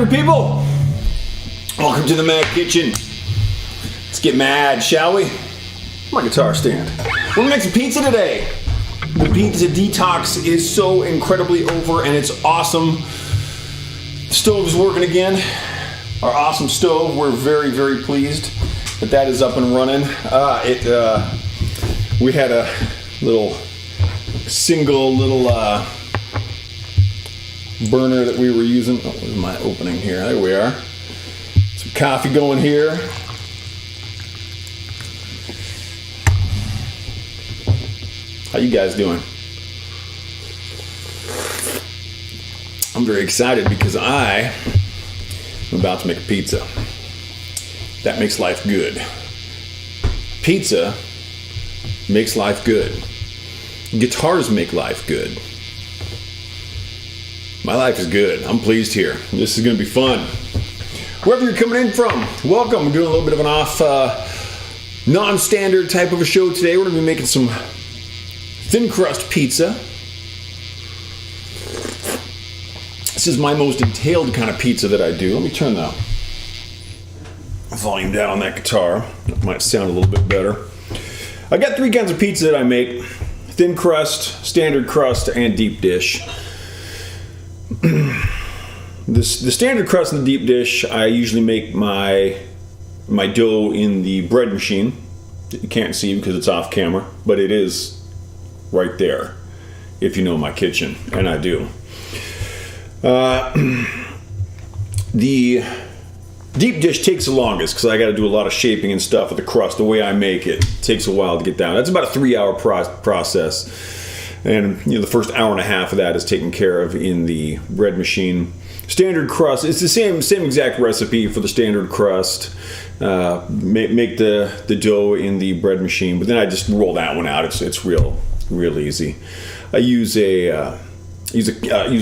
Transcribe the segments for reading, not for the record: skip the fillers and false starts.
party people? Welcome to the Mad Kitchen. Let's get mad, shall we? My guitar stand. We're gonna make some pizza today. The pizza detox is so incredibly over and it's awesome. The stove is working again. Our awesome stove. We're very, very pleased that is up and running. We had a single burner that we were using. Oh, where's my opening here? There we are. Some coffee going here. How you guys doing? I'm very excited because I am about to make a pizza. That makes life good. Pizza makes life good. Guitars make life good. My life is good. I'm pleased here. This is going to be fun. Wherever you're coming in from, welcome. We're doing a little bit of an off, non-standard type of a show today. We're going to be making some thin crust pizza. This is my most entailed kind of pizza that I do. Let me turn the volume down on that guitar. That might sound a little bit better. I got 3 kinds of pizza that I make. Thin crust, standard crust, and deep dish. The standard crust and the deep dish, I usually make my dough in the bread machine. You can't see because it's off camera, but it is right there if you know my kitchen, and I do. The deep dish takes the longest because I got to do a lot of shaping and stuff with the crust. The way I make it takes a while to get down. That's about a 3-hour process, and the first hour and a half of that is taken care of in the bread machine. Standard crust, it's the same exact recipe for the standard crust. Make the dough in the bread machine, but then I just roll that one out. It's real easy. I use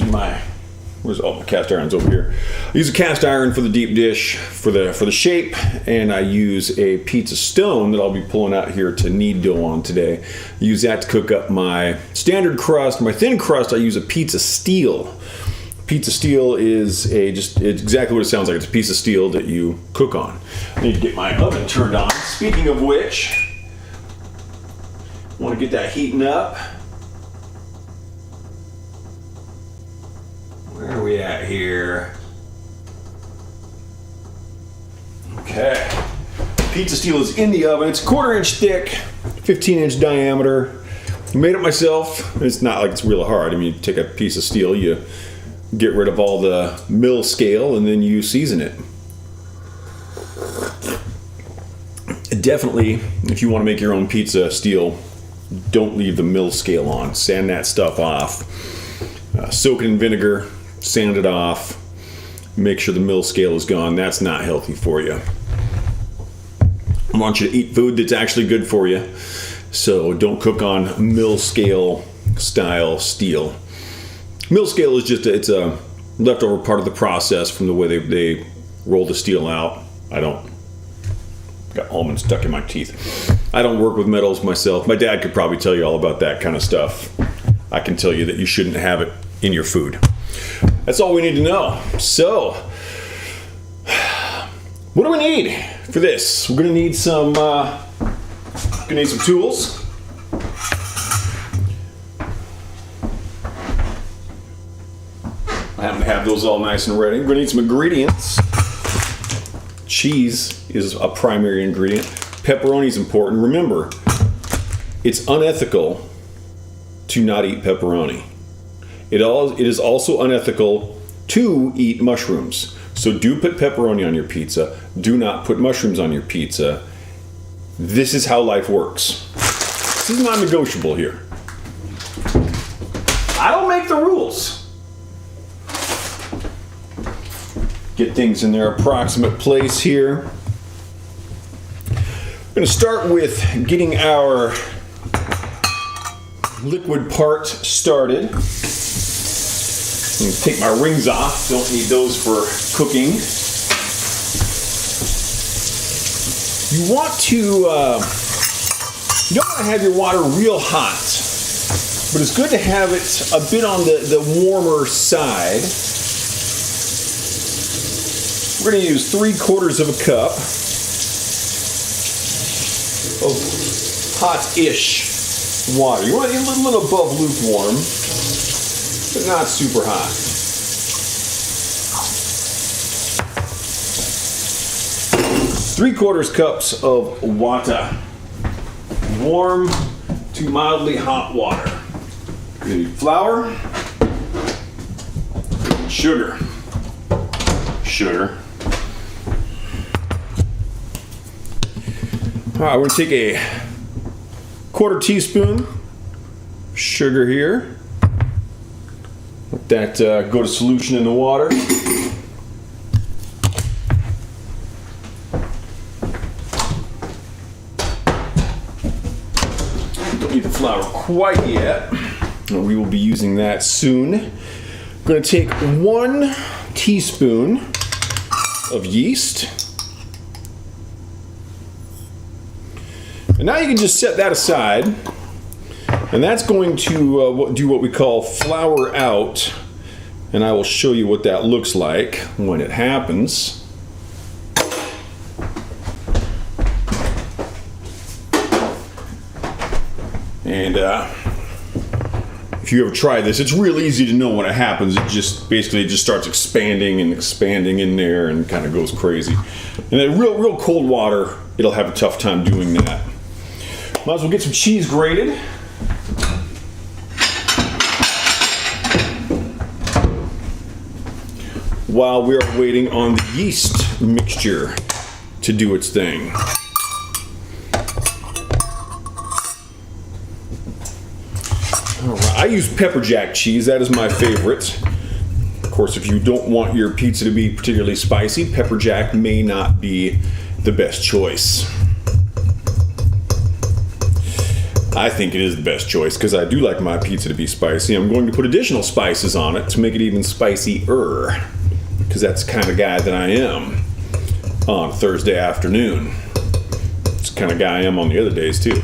my cast iron's over here. I use a cast iron for the deep dish for the shape, and I use a pizza stone that I'll be pulling out here to knead dough on today. I use that to cook up my standard crust. My thin crust, I use a pizza steel. Pizza steel is it's exactly what it sounds like. It's a piece of steel that you cook on. I need to get my oven turned on. Speaking of which, I want to get that heating up. Where are we at here? Okay. Pizza steel is in the oven. It's 1/4 inch thick, 15-inch diameter. I made it myself. It's not like it's real hard. I mean, you take a piece of steel, you get rid of all the mill scale, and then you season it. Definitely, if you want to make your own pizza steel, don't leave the mill scale on. Sand that stuff off. Soak it in vinegar, sand it off, make sure the mill scale is gone. That's not healthy for you. I want you to eat food that's actually good for you. So don't cook on mill scale style steel. Mill scale is just it's a leftover part of the process from the way they roll the steel out. Got almonds stuck in my teeth. I don't work with metals myself. My dad could probably tell you all about that kind of stuff. I can tell you that you shouldn't have it in your food. That's all we need to know. So, what do we need for this? We're gonna need some tools. I happen to have those all nice and ready. We're gonna need some ingredients. Cheese is a primary ingredient. Pepperoni is important. Remember, it's unethical to not eat pepperoni. It is also unethical to eat mushrooms. So do put pepperoni on your pizza. Do not put mushrooms on your pizza. This is how life works. This is non-negotiable here. I don't make the rules. Get things in their approximate place here. I'm going to start with getting our liquid part started. I'm going to take my rings off. Don't need those for cooking. You want to, you don't want to have your water real hot, but it's good to have it a bit on the warmer side. We're going to use 3/4 of a cup of hot-ish water. You want it a little above lukewarm, but not super hot. Three-quarters cups of water, warm to mildly hot water. You need flour, sugar. All right, we're gonna take a 1/4 teaspoon sugar here. Let that go to solution in the water. Don't need the flour quite yet. We will be using that soon. I'm gonna take 1 teaspoon of yeast. And now you can just set that aside, and that's going to do what we call flour out, and I will show you what that looks like when it happens. And if you ever try this, it's real easy to know when it happens. It just starts expanding and expanding in there and kind of goes crazy. And in real cold water, it'll have a tough time doing that. Might as well get some cheese grated. While we are waiting on the yeast mixture to do its thing. All right, I use pepper jack cheese. That is my favorite. Of course, if you don't want your pizza to be particularly spicy, pepper jack may not be the best choice. I think it is the best choice because I do like my pizza to be spicy. I'm going to put additional spices on it to make it even spicier, because that's the kind of guy that I am on Thursday afternoon. It's the kind of guy I am on the other days too.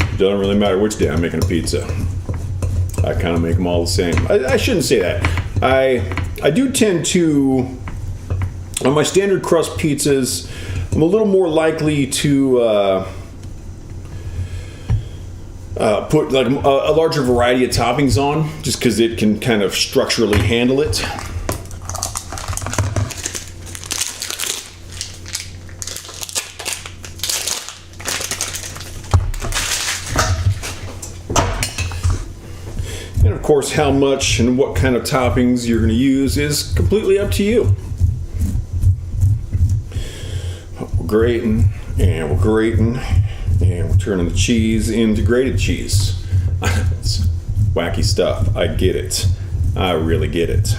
It doesn't really matter which day I'm making a pizza. I kind of make them all the same. I shouldn't say that. I do tend to, on my standard crust pizzas, I'm a little more likely to put like a larger variety of toppings on, just because it can kind of structurally handle it. And of course, how much and what kind of toppings you're going to use is completely up to you. We're grating, and we're grating. And we're turning the cheese into grated cheese. It's wacky stuff. I get it. I really get it.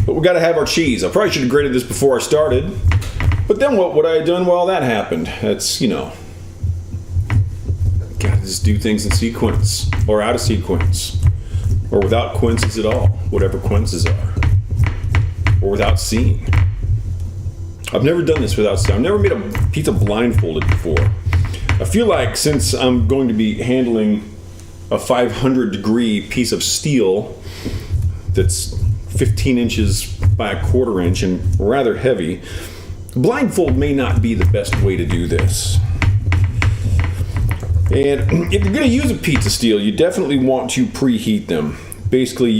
But we got to have our cheese. I probably should have grated this before I started. But then what would I have done while that happened? That's, gotta just do things in sequence. Or out of sequence. Or without quinces at all. Whatever quinces are. Or without seeing. I've never done this without seeing. I've never made a pizza blindfolded before. I feel like since I'm going to be handling a 500-degree piece of steel that's 15 inches by a 1/4 inch and rather heavy, blindfold may not be the best way to do this. And if you're going to use a pizza steel, you definitely want to preheat them. Basically,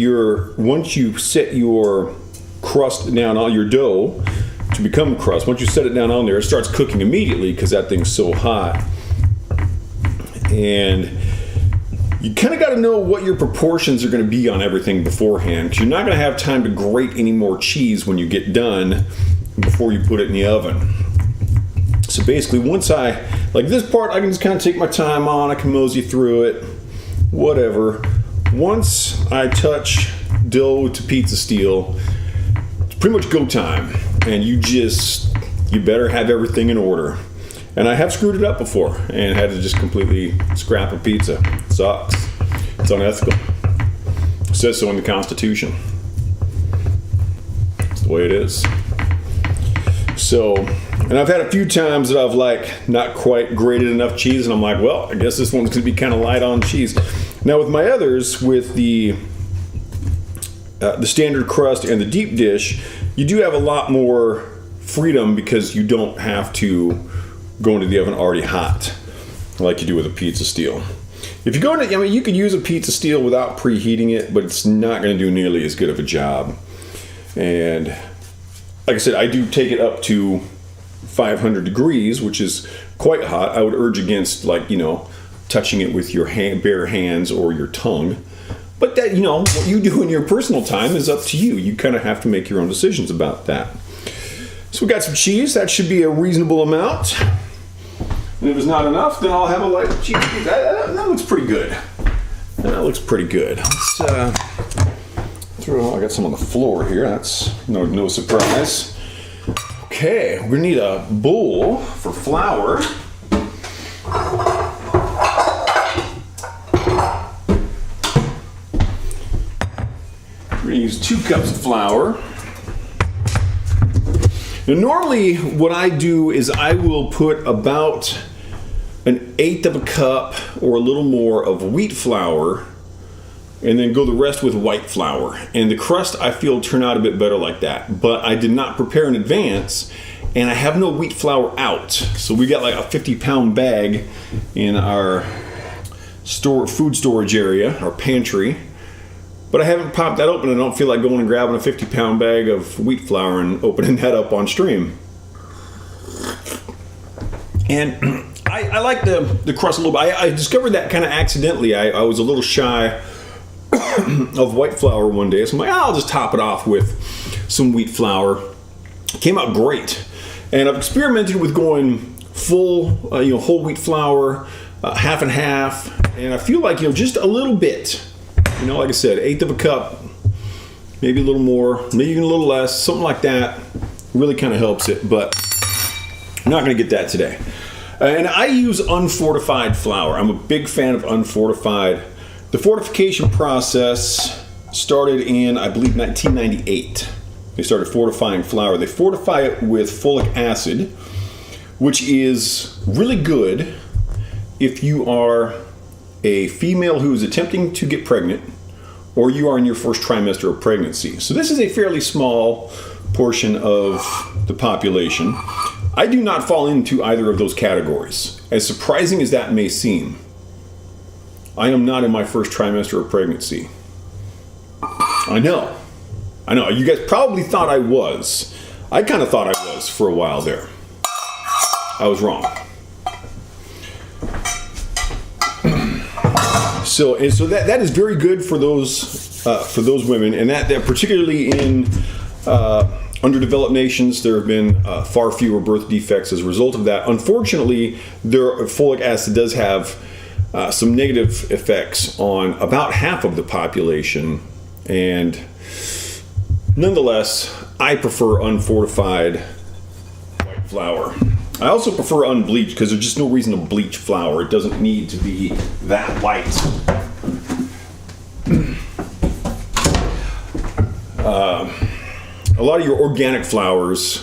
once you set your crust down on your dough to become crust, once you set it down on there, it starts cooking immediately because that thing's so hot. And you kind of got to know what your proportions are going to be on everything beforehand, because you're not going to have time to grate any more cheese when you get done before you put it in the oven. So basically, once like this part, I can just kind of take my time on, I can mosey through it, whatever. Once I touch dough to pizza steel, it's pretty much go time. And you better have everything in order. And I have screwed it up before and had to just completely scrap a pizza. It sucks. It's unethical. It says so in the Constitution. It's the way it is. So, and I've had a few times that I've not quite grated enough cheese, and I'm like, well, I guess this one's going to be kind of light on cheese. Now with my others, with the standard crust and the deep dish, you do have a lot more freedom because you don't have to go into the oven already hot like you do with a pizza steel. If you go into, I mean, you could use a pizza steel without preheating it, but it's not going to do nearly as good of a job. And like I said, I do take it up to 500 degrees, which is quite hot. I would urge against, like, touching it with your bare hands or your tongue. But that, what you do in your personal time is up to you. You kind of have to make your own decisions about that. So we got some cheese. That should be a reasonable amount. And if it's not enough, then I'll have a light cheese. That looks pretty good. That looks pretty good. Let's I got some on the floor here. That's no surprise. Okay, we're gonna need a bowl for flour. We're gonna use 2 cups of flour. Now, normally what I do is I will put about 1/8 of a cup or a little more of wheat flour and then go the rest with white flour. And the crust, I feel, turn out a bit better like that. But I did not prepare in advance, and I have no wheat flour out. So we got like a 50-pound bag in our food storage area, our pantry. But I haven't popped that open. I don't feel like going and grabbing a 50-pound bag of wheat flour and opening that up on stream. And I like the crust a little bit. I discovered that kind of accidentally. I was a little shy of white flour one day. So I'm like, I'll just top it off with some wheat flour. Came out great. And I've experimented with going full, whole wheat flour, half and half. And I feel like, just a little bit. Like I said, 1/8 of a cup, maybe a little more, maybe even a little less, something like that. Really kind of helps it, but I'm not going to get that today. And I use unfortified flour. I'm a big fan of unfortified. The fortification process started in, I believe, 1998. They started fortifying flour. They fortify it with folic acid, which is really good if you are a female who is attempting to get pregnant, or you are in your first trimester of pregnancy. So this is a fairly small portion of the population. I do not fall into either of those categories. As surprising as that may seem, I am not in my first trimester of pregnancy. I know. You guys probably thought I was. I kind of thought I was for a while there. I was wrong. So that is very good for those women, and that particularly in underdeveloped nations, there have been far fewer birth defects as a result of that. Unfortunately, folic acid does have some negative effects on about half of the population, and nonetheless, I prefer unfortified white flour. I also prefer unbleached because there's just no reason to bleach flour. It doesn't need to be that white. A lot of your organic flours,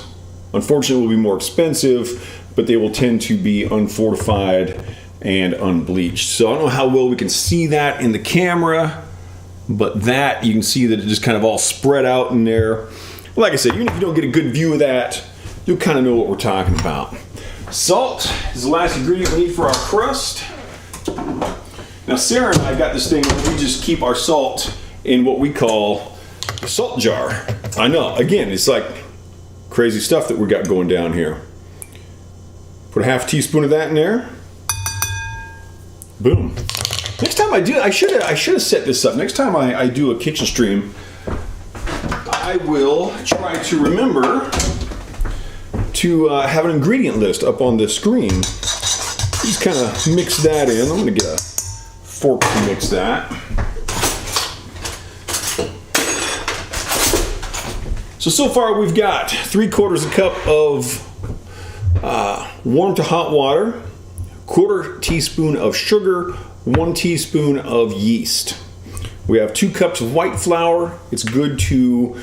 unfortunately, will be more expensive, but they will tend to be unfortified and unbleached. So I don't know how well we can see that in the camera, but that, you can see that it just kind of all spread out in there. Like I said, even if you don't get a good view of that, you'll kind of know what we're talking about. Salt is the last ingredient we need for our crust. Now, Sarah and I got this thing where we just keep our salt in what we call a salt jar. I know, again, it's like crazy stuff that we got going down here. Put a half teaspoon of that in there. Boom. Next time I do, I should have set this up. Next time I do a kitchen stream, I will try to remember to have an ingredient list up on the screen. Just kind of mix that in. I'm going to get a fork to mix that. So far we've got 3/4 cup of warm to hot water, 1/4 teaspoon of sugar, 1 teaspoon of yeast. We have 2 cups of white flour. It's good to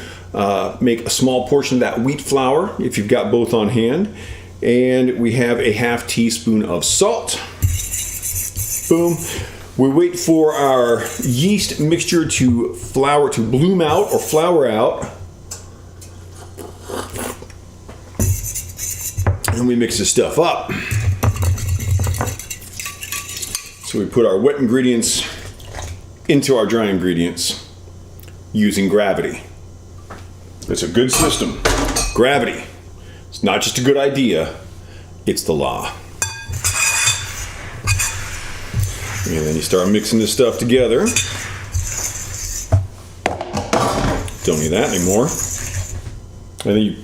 make a small portion of that wheat flour if you've got both on hand. And we have a half teaspoon of salt. Boom. We wait for our yeast mixture to bloom out or flour out. And we mix this stuff up. So we put our wet ingredients into our dry ingredients using gravity. It's a good system. Gravity. It's not just a good idea, it's the law. And then you start mixing this stuff together. Don't need that anymore. And then you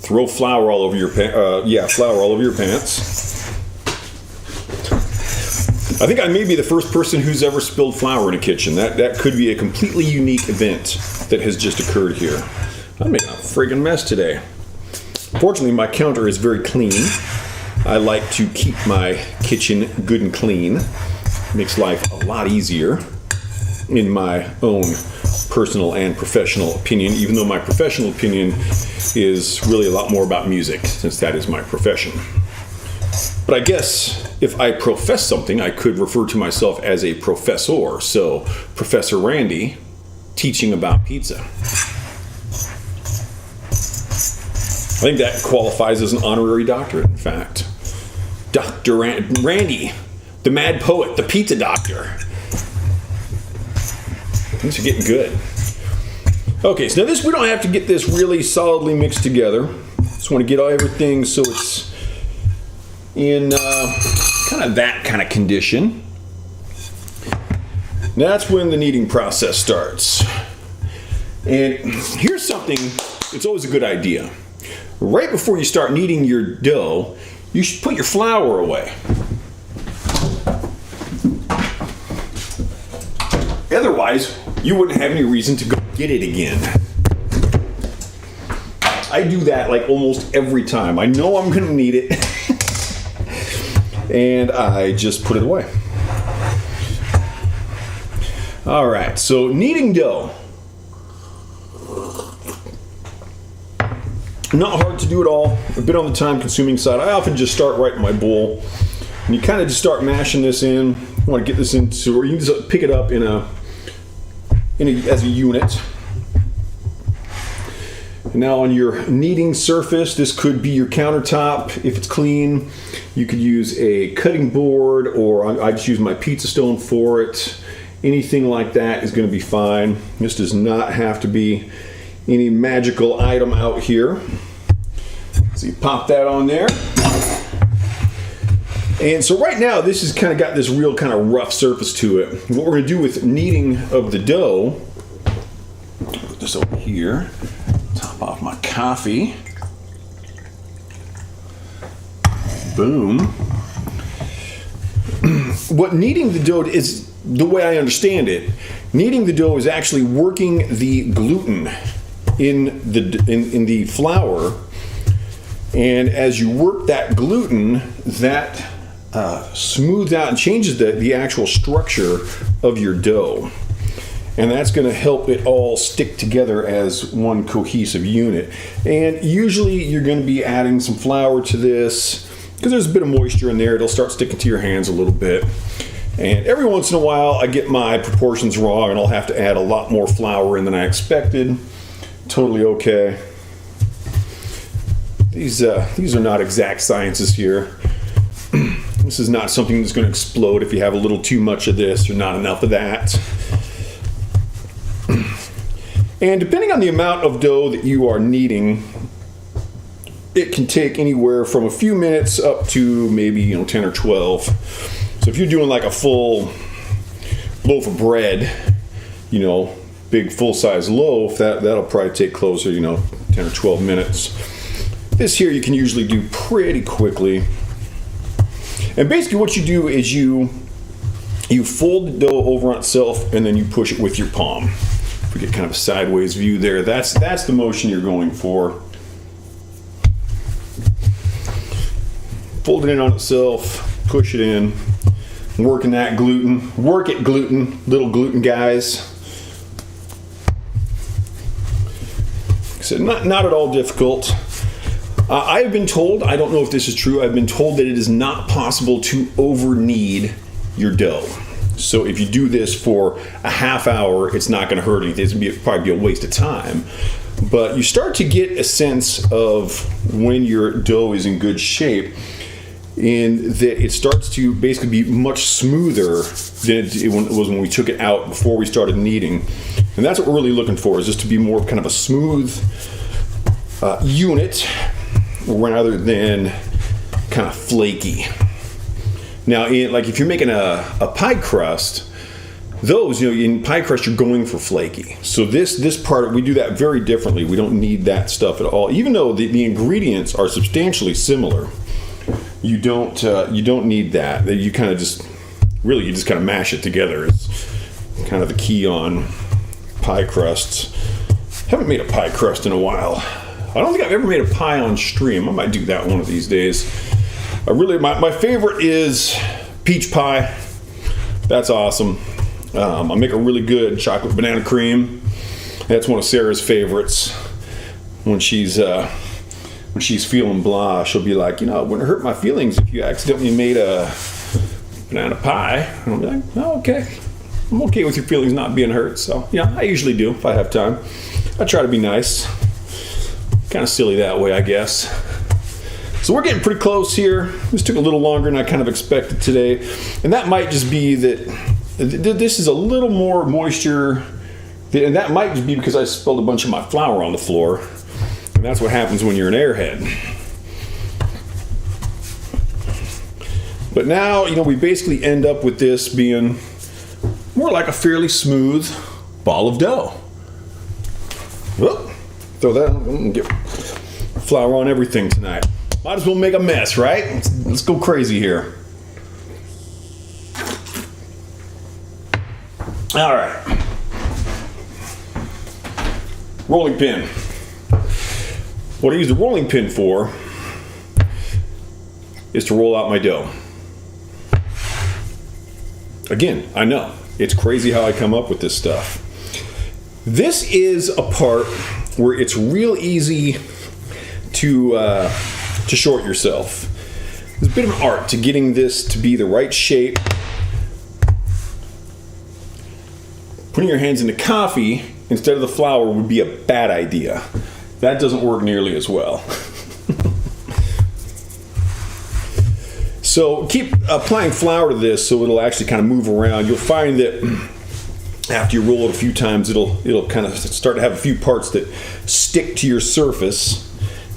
throw flour all over your flour all over your pants. I think I may be the first person who's ever spilled flour in a kitchen. That could be a completely unique event that has just occurred here. I made a friggin' mess today. Fortunately, my counter is very clean. I like to keep my kitchen good and clean. Makes life a lot easier, in my own personal and professional opinion, even though my professional opinion is really a lot more about music, since that is my profession. But I guess if I profess something, I could refer to myself as a professor. So, Professor Randy, teaching about pizza. I think that qualifies as an honorary doctorate, in fact. Dr. Randy, the mad poet, the pizza doctor. Things are getting good. Okay, so now we don't have to get this really solidly mixed together. Just want to get everything so it's in kind of that kind of condition. That's when the kneading process starts. And here's something, it's always a good idea. Right before you start kneading your dough, you should put your flour away. Otherwise, you wouldn't have any reason to go get it again. I do that like almost every time. I know I'm going to need it, and I just put it away. All right, so kneading dough. Not hard to do at all. A bit on the time-consuming side. I often just start right in my bowl, and you kind of just start mashing this in. You want to get this into, or you can just pick it up as a unit. And now on your kneading surface, this could be your countertop. If it's clean, you could use a cutting board, or I just use my pizza stone for it. Anything like that is going to be fine. This does not have to be any magical item out here. So you pop that on there. And so right now, this has kind of got this real kind of rough surface to it. What we're going to do with kneading of the dough, put this over here, top off my coffee. Boom. What kneading the dough is, the way I understand it, kneading the dough is actually working the gluten in the flour, and as you work that gluten, that smooths out and changes the actual structure of your dough, and that's going to help it all stick together as one cohesive unit. And usually you're going to be adding some flour to this because there's a bit of moisture in there. It'll start sticking to your hands a little bit, and every once in a while I get my proportions wrong and I'll have to add a lot more flour in than I expected. Totally okay. These are not exact sciences here. This is not something that's going to explode if you have a little too much of this or not enough of that. And depending on the amount of dough that you are kneading, it can take anywhere from a few minutes up to maybe 10 or 12. So if you're doing like a full loaf of bread, big full-size loaf, that'll probably take closer, 10 or 12 minutes. This here you can usually do pretty quickly. And basically what you do is you fold the dough over on itself and then you push it with your palm. If we get kind of a sideways view there, that's the motion you're going for. Fold it in on itself, push it in, working that gluten. Work it, gluten, little gluten guys. So not at all difficult. I've been told, I don't know if this is true, I've been told that it is not possible to over-knead your dough. So if you do this for a half hour, it's not going to hurt anything. It's going to probably be a waste of time. But you start to get a sense of when your dough is in good shape, and that it starts to basically be much smoother than it was when we took it out before we started kneading. And that's what we're really looking for, is just to be more kind of a smooth unit rather than kind of flaky. Now, like if you're making a pie crust, those, in pie crust, you're going for flaky. So this part, we do that very differently. We don't need that stuff at all. Even though the ingredients are substantially similar, you don't need that. You kind of just kind of mash it together. It's kind of the key on pie crusts. Haven't made a pie crust in a while. I don't think I've ever made a pie on stream. I might do that one of these days. My favorite is peach pie. That's awesome. I make a really good chocolate banana cream. That's one of Sarah's favorites. When she's feeling blah, she'll be like, it wouldn't hurt my feelings if you accidentally made a banana pie. And I'll be like, oh, okay. I'm okay with your feelings not being hurt. So, I usually do if I have time. I try to be nice. Kind of silly that way, I guess. So we're getting pretty close here. This took a little longer than I kind of expected today. And that might just be that this is a little more moisture. And that might just be because I spilled a bunch of my flour on the floor. And that's what happens when you're an airhead. But now, we basically end up with this being more like a fairly smooth ball of dough. Whoop. Throw that on. Get flour on everything tonight. Might as well make a mess, right? Let's go crazy here. All right. Rolling pin. What I use the rolling pin for is to roll out my dough. Again, I know, it's crazy how I come up with this stuff. This is a part where it's real easy to short yourself. There's a bit of an art to getting this to be the right shape. Putting your hands into coffee instead of the flour would be a bad idea. That doesn't work nearly as well. So keep applying flour to this so it'll actually kind of move around. You'll find that after you roll it a few times, it'll kind of start to have a few parts that stick to your surface.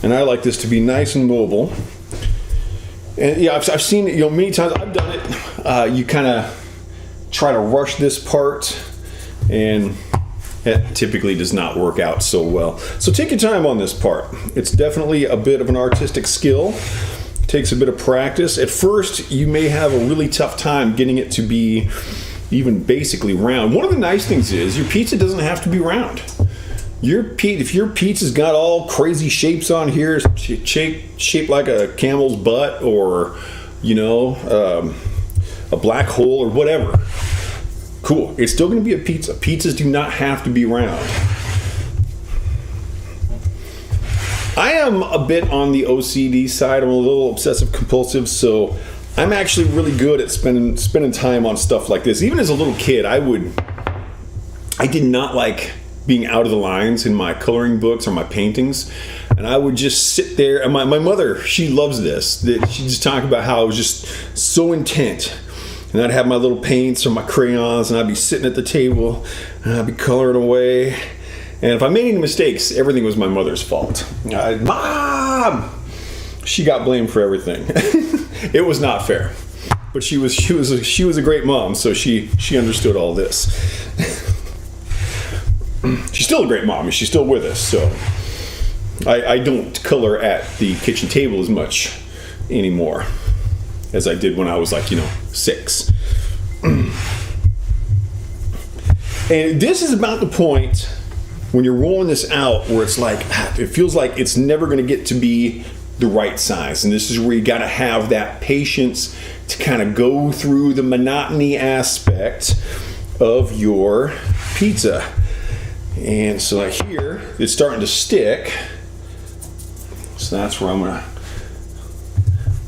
And I like this to be nice and mobile. And I've seen it, many times. I've done it. You kind of try to rush this part, and it typically does not work out so well. So take your time on this part. It's definitely a bit of an artistic skill. It takes a bit of practice. At first, you may have a really tough time getting it to be even basically round. One of the nice things is your pizza doesn't have to be round. If your pizza's got all crazy shapes on here, shaped like a camel's butt or, a black hole or whatever, cool. It's still going to be a pizza. Pizzas do not have to be round. I am a bit on the OCD side. I'm a little obsessive compulsive, so I'm actually really good at spending time on stuff like this. Even as a little kid, I did not like being out of the lines in my coloring books or my paintings, and I would just sit there. And my mother, she loves this. That she just talk about how I was just so intent. And I'd have my little paints or my crayons, and I'd be sitting at the table, and I'd be coloring away. And if I made any mistakes, everything was my mother's fault. Mom! She got blamed for everything. It was not fair. But she was a great mom, so she understood all this. She's still a great mom, and she's still with us, so I don't color at the kitchen table as much anymore as I did when I was 6. And this is about the point when you're rolling this out where it's it feels like it's never going to get to be the right size. And this is where you got to have that patience to kind of go through the monotony aspect of your pizza. And so here, it's starting to stick. So that's where I'm going to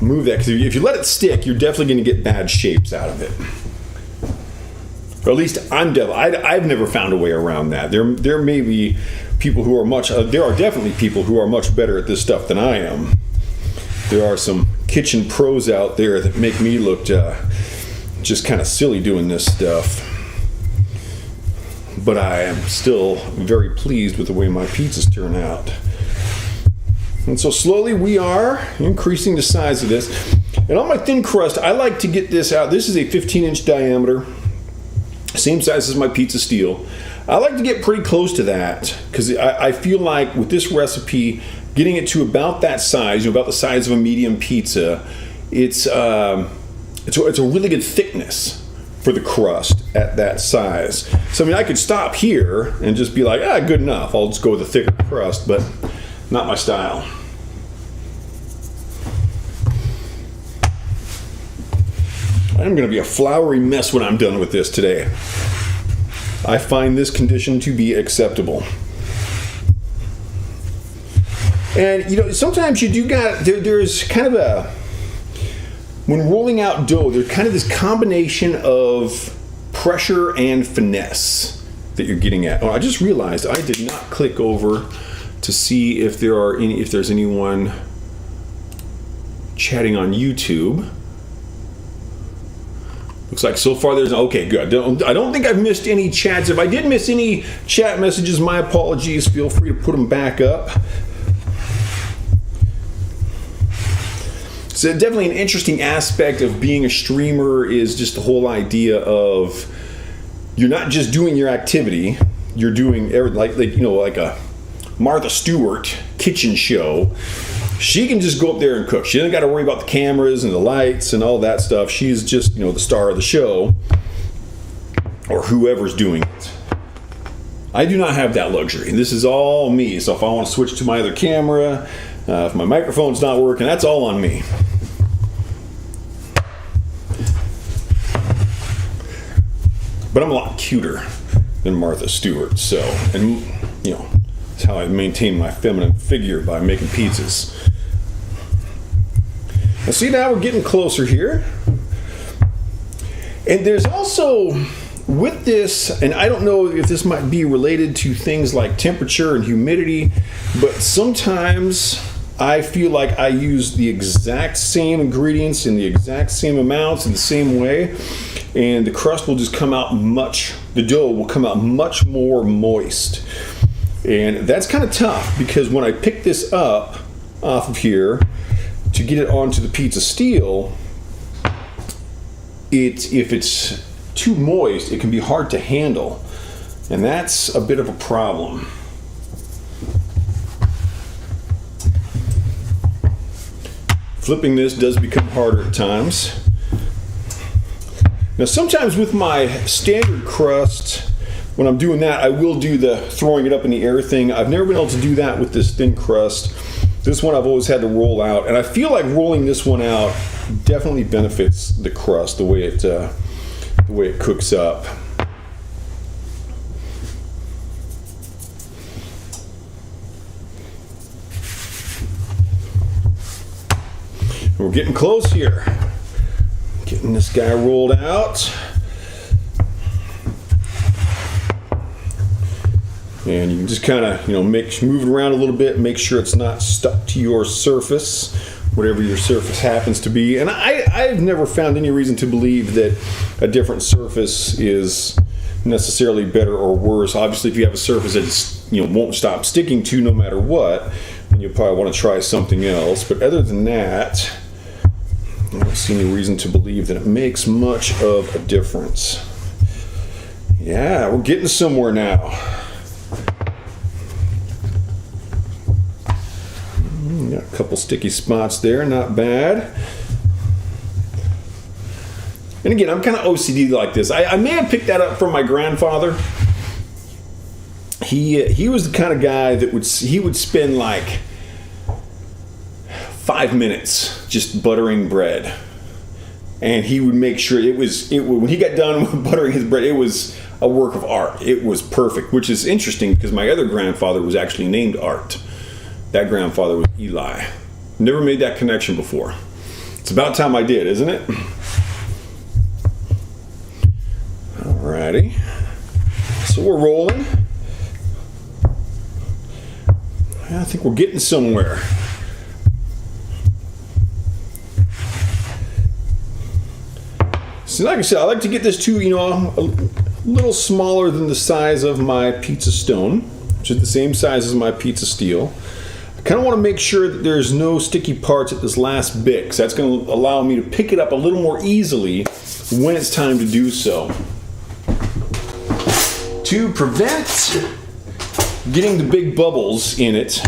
move that. Because if you let it stick, you're definitely going to get bad shapes out of it. Or at least I've never found a way around that. There may be people who are there are definitely people who are much better at this stuff than I am. There are some kitchen pros out there that make me look just kind of silly doing this stuff. But I am still very pleased with the way my pizzas turn out. And so slowly we are increasing the size of this. And on my thin crust, I like to get this out. This is a 15-inch diameter, same size as my pizza steel. I like to get pretty close to that because I feel like with this recipe, getting it to about that size, about the size of a medium pizza, it's a really good thickness for the crust at that size. So I mean, I could stop here and just be like, good enough. I'll just go with a thicker crust, but not my style. I'm going to be a floury mess when I'm done with this today. I find this condition to be acceptable. And sometimes you do there's kind of when rolling out dough, there's kind of this combination of pressure and finesse that you're getting at. Oh, I just realized I did not click over to see if there's anyone chatting on YouTube. Looks like so far there's okay, good. I don't think I've missed any chats. If I did miss any chat messages, my apologies. Feel free to put them back up. So definitely an interesting aspect of being a streamer is just the whole idea of you're not just doing your activity, you're doing like a Martha Stewart kitchen show. She can just go up there and cook. She doesn't got to worry about the cameras and the lights and all that stuff. She's just, the star of the show or whoever's doing it. I do not have that luxury. This is all me. So if I want to switch to my other camera, if my microphone's not working, that's all on me. But I'm a lot cuter than Martha Stewart. So, that's how I maintain my feminine figure, by making pizzas. Now see, now we're getting closer here. And there's also, with this, and I don't know if this might be related to things like temperature and humidity, but sometimes I feel like I use the exact same ingredients in the exact same amounts in the same way, and the crust will just come out the dough will come out much more moist. And that's kind of tough because when I pick this up off of here to get it onto the pizza steel, if it's too moist, it can be hard to handle. And that's a bit of a problem. Flipping this does become harder at times. Now sometimes with my standard crust, when I'm doing that, I will do the throwing it up in the air thing. I've never been able to do that with this thin crust. This one I've always had to roll out, and I feel like rolling this one out definitely benefits the crust, the way it cooks up. We're getting close here. Getting this guy rolled out. And you can just kind of, move it around a little bit, make sure it's not stuck to your surface, whatever your surface happens to be. And I've never found any reason to believe that a different surface is necessarily better or worse. Obviously, if you have a surface that won't stop sticking to no matter what, then you'll probably want to try something else. But other than that, I don't see any reason to believe that it makes much of a difference. Yeah, we're getting somewhere now. Got a couple sticky spots there, not bad. And again, I'm kind of OCD like this. I may have picked that up from my grandfather. He was the kind of guy that would spend like 5 minutes just buttering bread, and he would make sure when he got done with buttering his bread, it was a work of art. It was perfect, which is interesting because my other grandfather was actually named Art. That grandfather was Eli. Never made that connection before. It's about time I did, isn't it? All right. Alrighty. So we're rolling. I think we're getting somewhere. So like I said, I like to get this to, a little smaller than the size of my pizza stone, which is the same size as my pizza steel. I kind of want to make sure that there's no sticky parts at this last bit, because that's going to allow me to pick it up a little more easily when it's time to do so. To prevent getting the big bubbles in it,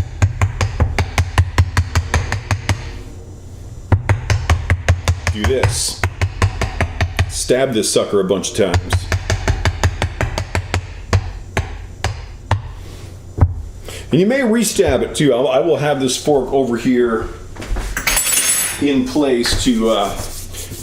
do this. Stab this sucker a bunch of times. And you may re-stab it too. I will have this fork over here in place to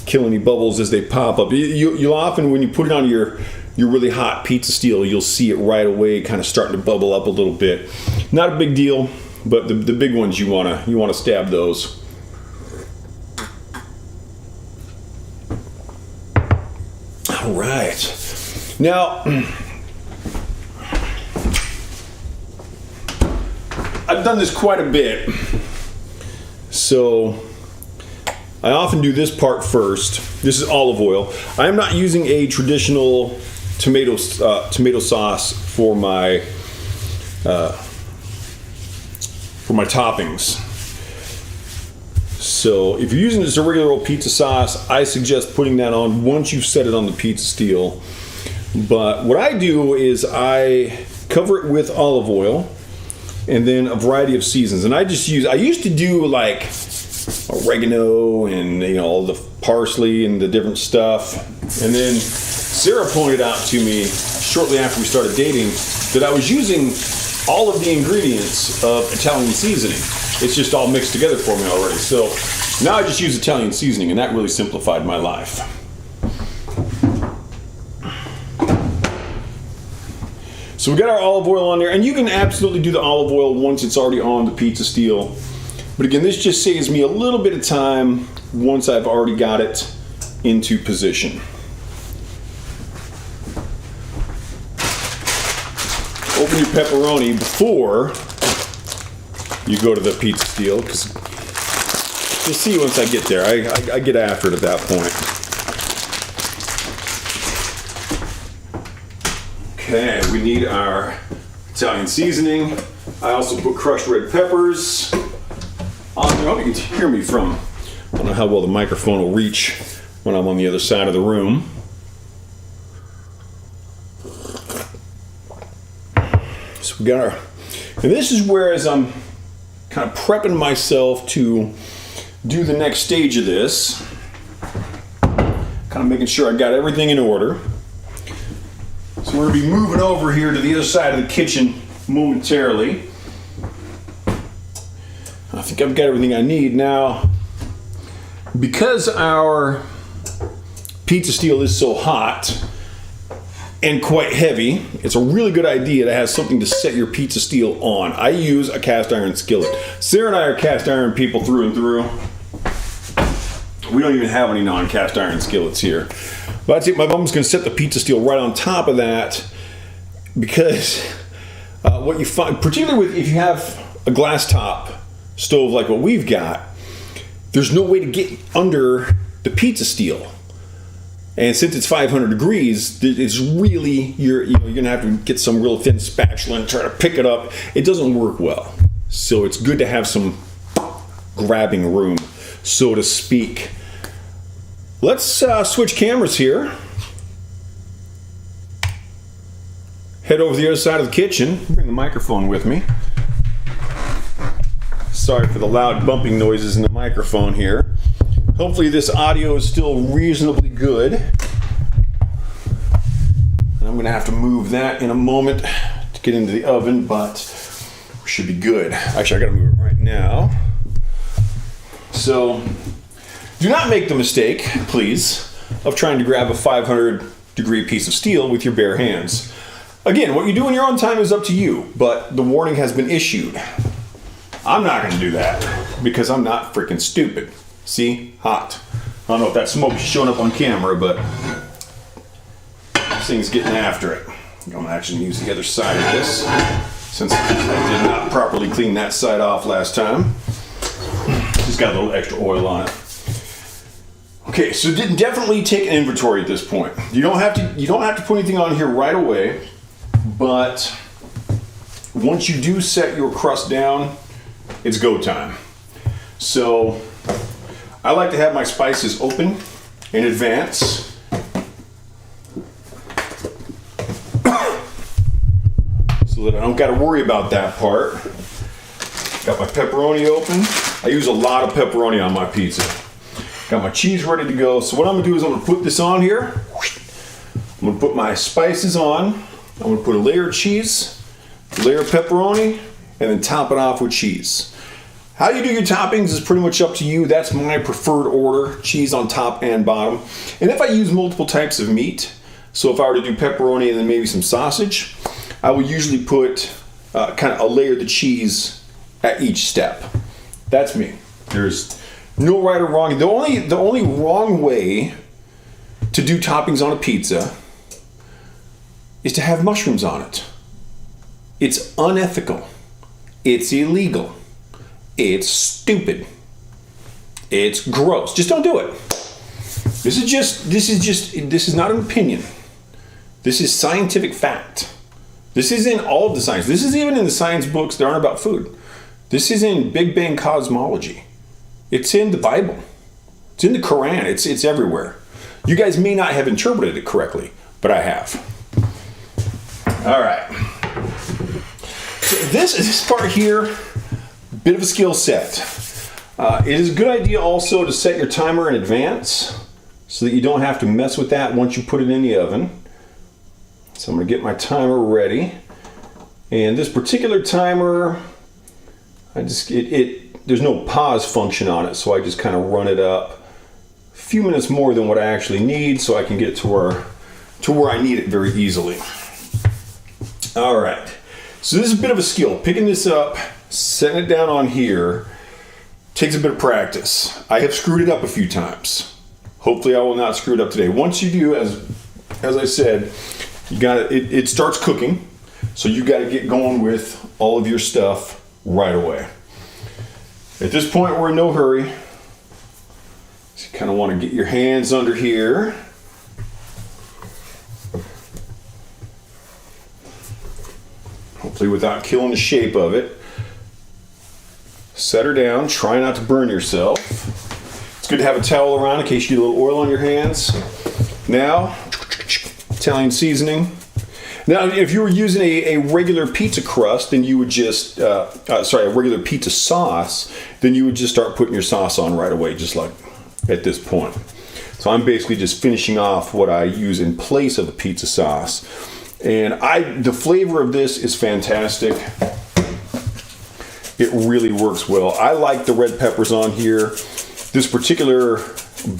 kill any bubbles as they pop up. You'll often, when you put it on your really hot pizza steel, you'll see it right away kind of starting to bubble up a little bit. Not a big deal, but the big ones you wanna stab those. All right. Now, I've done this quite a bit, so I often do this part first. This is olive oil. I am not using a traditional tomato sauce for my toppings. So if you're using just a regular old pizza sauce, I suggest putting that on once you've set it on the pizza steel. But what I do is I cover it with olive oil and then a variety of seasons. And I used to do like oregano and all the parsley and the different stuff. And then Sarah pointed out to me shortly after we started dating that I was using all of the ingredients of Italian seasoning. It's just all mixed together for me already. So now I just use Italian seasoning, and that really simplified my life. So we got our olive oil on there, and you can absolutely do the olive oil once it's already on the pizza steel. But again, this just saves me a little bit of time once I've already got it into position. Open your pepperoni before you go to the pizza steel, because you'll see once I get there. I get after it at that point. Okay, we need our Italian seasoning. I also put crushed red peppers on there. I hope you can hear me from, I don't know how well the microphone will reach when I'm on the other side of the room. So we got our, and this is where as I'm kind of prepping myself to do the next stage of this, kind of making sure I got everything in order. So we're going to be moving over here to the other side of the kitchen momentarily. I think I've got everything I need. Now, because our pizza steel is so hot and quite heavy, it's a really good idea to have something to set your pizza steel on. I use a cast iron skillet. Sarah and I are cast iron people through and through. We don't even have any non-cast iron skillets here. But I think my mom's going to set the pizza steel right on top of that, because what you find, particularly if you have a glass top stove like what we've got, there's no way to get under the pizza steel. And since it's 500 degrees, it's really, you're going to have to get some real thin spatula and try to pick it up. It doesn't work well. So it's good to have some grabbing room, so to speak. Let's switch cameras here. Head over to the other side of the kitchen. Bring the microphone with me. Sorry for the loud bumping noises in the microphone here. Hopefully this audio is still reasonably good. And I'm going to have to move that in a moment to get into the oven, but we should be good. Actually, I got to move it right now. So, do not make the mistake, please, of trying to grab a 500-degree piece of steel with your bare hands. Again, what you do in your own time is up to you, but the warning has been issued. I'm not going to do that because I'm not freaking stupid. See? Hot. I don't know if that smoke is showing up on camera, but This thing's getting after it. I'm actually going to use the other side of this since I did not properly clean that side off last time. Just got a little extra oil on it. Okay, so definitely take an inventory at this point. You don't have to put anything on here right away, but once you do set your crust down, it's go time. So I like to have my spices open in advance. So that I don't got to worry about that part. Got my pepperoni open. I use a lot of pepperoni on my pizza. Got my cheese ready to go. So what I'm gonna do is I'm gonna put this on here. I'm gonna put my spices on. I'm gonna put a layer of cheese, a layer of pepperoni, and then top it off with cheese. How you do your toppings is pretty much up to you. That's my preferred order, cheese on top and bottom. And if I use multiple types of meat, so if I were to do pepperoni and then maybe some sausage, I would usually put kind of a layer of the cheese at each step. That's me. There's no right or wrong. The only wrong way to do toppings on a pizza is to have mushrooms on it. It's unethical. It's illegal. It's stupid. It's gross. Just don't do it. This is not an opinion. This is scientific fact. This is in all of the science. This is even in the science books that aren't about food. This is in Big Bang cosmology. It's in the Bible. It's in the Quran. It's everywhere. You guys may not have interpreted it correctly, but I have. All right. So this part here, bit of a skill set. It is a good idea also to set your timer in advance so that you don't have to mess with that once you put it in the oven. So I'm going to get my timer ready. And this particular timer, there's no pause function on it, so I just kind of run it up a few minutes more than what I actually need so I can get to where I need it very easily. All right, so this is a bit of a skill. Picking this up, setting it down on here, takes a bit of practice. I have screwed it up a few times. Hopefully I will not screw it up today. Once you do, as I said, you got it starts cooking, so you got to get going with all of your stuff right away. At this point, we're in no hurry. So you kind of want to get your hands under here. Hopefully without killing the shape of it. Set her down. Try not to burn yourself. It's good to have a towel around in case you get a little oil on your hands. Now, Italian seasoning. Now, if you were using a regular pizza crust, then you would just, a regular pizza sauce, then you would just start putting your sauce on right away, just like at this point. So I'm basically just finishing off what I use in place of the pizza sauce. And the flavor of this is fantastic. It really works well. I like the red peppers on here. This particular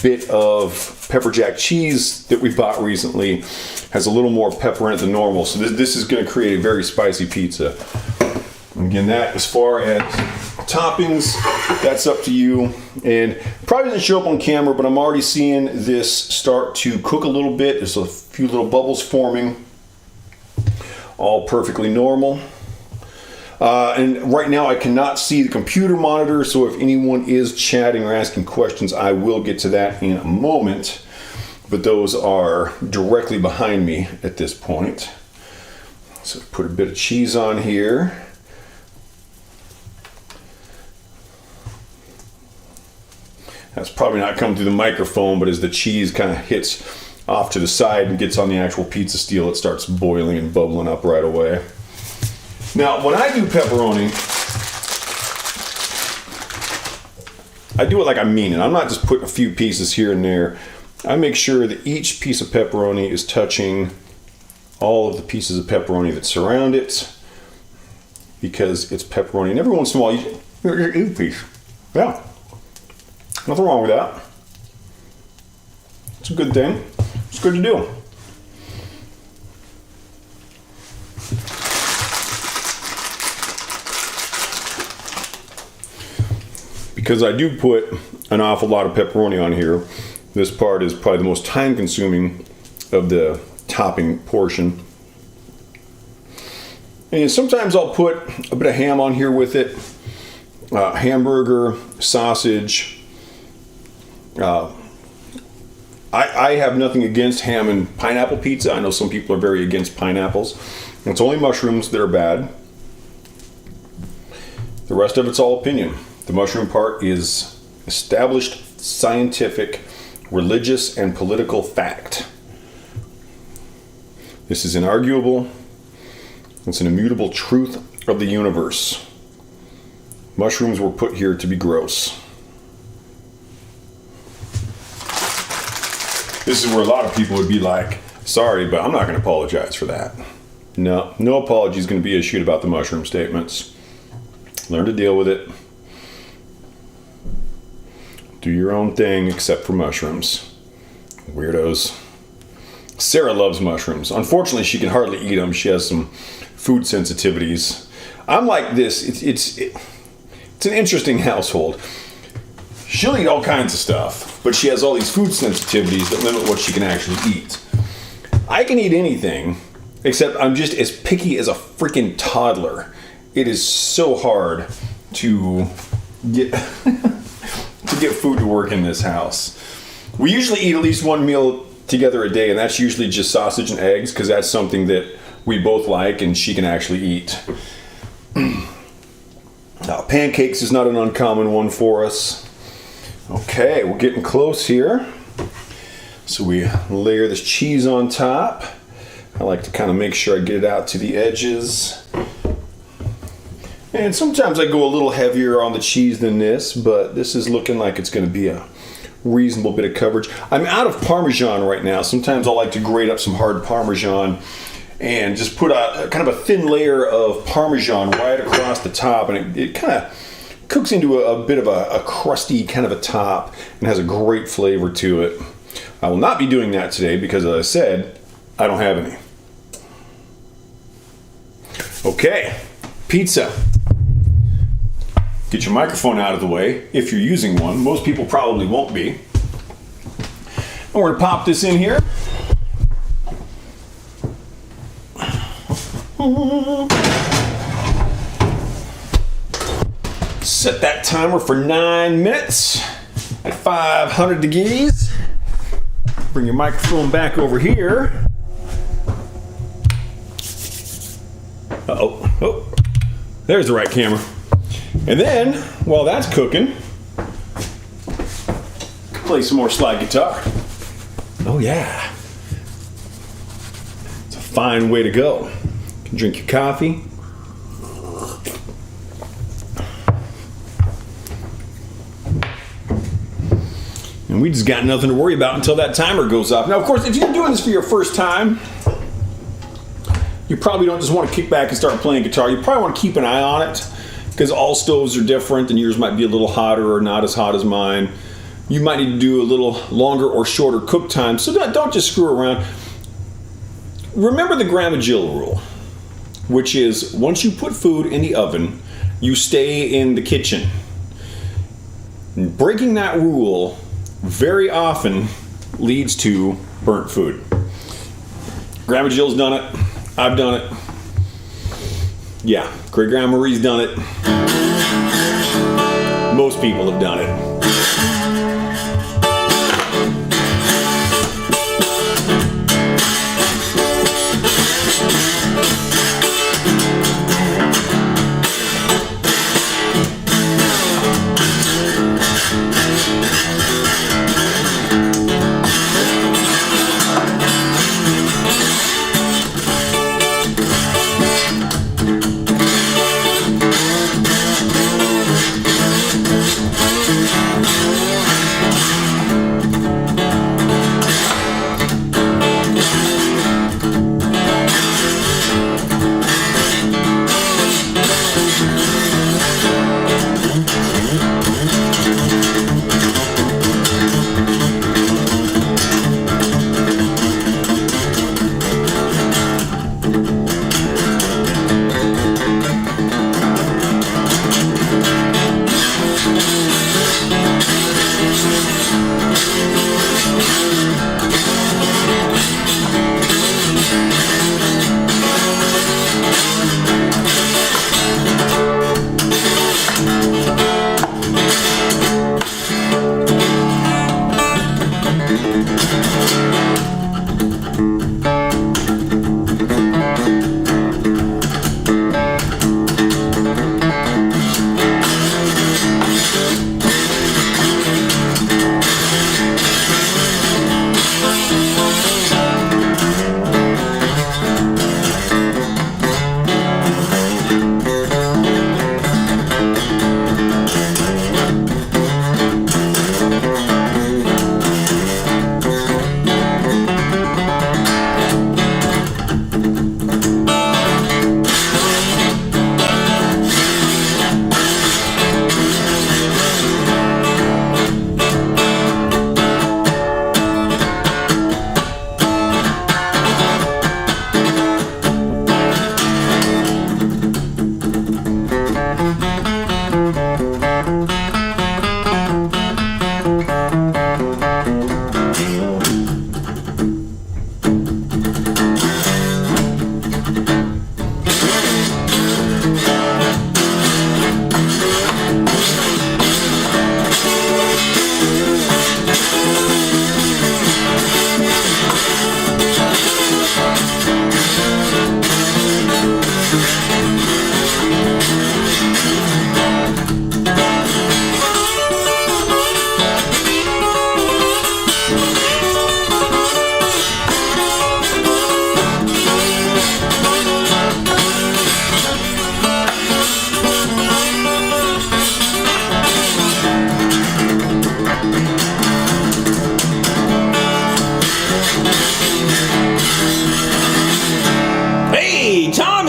bit of pepper jack cheese that we bought recently has a little more pepper in it than normal, so this is going to create a very spicy pizza. Again, that as far as toppings, that's up to you, and probably doesn't show up on camera, but I'm already seeing this start to cook a little bit. There's a few little bubbles forming, all perfectly normal. And right now I cannot see the computer monitor, so if anyone is chatting or asking questions, I will get to that in a moment. But those are directly behind me at this point. So put a bit of cheese on here. That's probably not coming through the microphone, but as the cheese kind of hits off to the side and gets on the actual pizza steel, it starts boiling and bubbling up right away. Now, when I do pepperoni, I do it like I mean it. I'm not just putting a few pieces here and there. I make sure that each piece of pepperoni is touching all of the pieces of pepperoni that surround it, because it's pepperoni. And every once in a while, you eat a piece. Yeah, nothing wrong with that. It's a good thing. It's good to do. Because I do put an awful lot of pepperoni on here, this part is probably the most time consuming of the topping portion. And sometimes I'll put a bit of ham on here with it. Hamburger, sausage. I have nothing against ham and pineapple pizza. I know some people are very against pineapples. It's only mushrooms that are bad. The rest of it's all opinion. The mushroom part is established scientific, religious, and political fact. This is inarguable. It's an immutable truth of the universe. Mushrooms were put here to be gross. This is where a lot of people would be like, sorry, but I'm not going to apologize for that. No apology is going to be issued about the mushroom statements. Learn to deal with it. Do your own thing, except for mushrooms. Weirdos. Sarah loves mushrooms. Unfortunately, she can hardly eat them. She has some food sensitivities. I'm like this. It's an interesting household. She'll eat all kinds of stuff, but she has all these food sensitivities that limit what she can actually eat. I can eat anything, except I'm just as picky as a freaking toddler. It is so hard to get to get food to work in this house. We usually eat at least one meal together a day, and that's usually just sausage and eggs, because that's something that we both like and she can actually eat. Now, pancakes is not an uncommon one for us. Okay, we're getting close here. So we layer this cheese on top. I like to kind of make sure I get it out to the edges. And sometimes I go a little heavier on the cheese than this, but this is looking like it's going to be a reasonable bit of coverage. I'm out of Parmesan right now. Sometimes I like to grate up some hard Parmesan and just put a kind of a thin layer of Parmesan right across the top, and it kind of cooks into a bit of a crusty kind of a top and has a great flavor to it. I will not be doing that today because, as I said, I don't have any. Okay, pizza. Get your microphone out of the way if you're using one. Most people probably won't be. And we're going to pop this in here. Set that timer for 9 minutes at 500 degrees. Bring your microphone back over here. Oh, there's the right camera. And then, while that's cooking, play some more slide guitar. Oh yeah. It's a fine way to go. You can drink your coffee. And we just got nothing to worry about until that timer goes off. Now, of course, if you're doing this for your first time, you probably don't just want to kick back and start playing guitar. You probably want to keep an eye on it, because all stoves are different and yours might be a little hotter or not as hot as mine. You might need to do a little longer or shorter cook time, so don't just screw around. Remember the Grandma Jill rule, which is once you put food in the oven, you stay in the kitchen. Breaking that rule very often leads to burnt food. Grandma Jill's done it. I've done it. Yeah, Great Grandma Marie's done it. Most people have done it.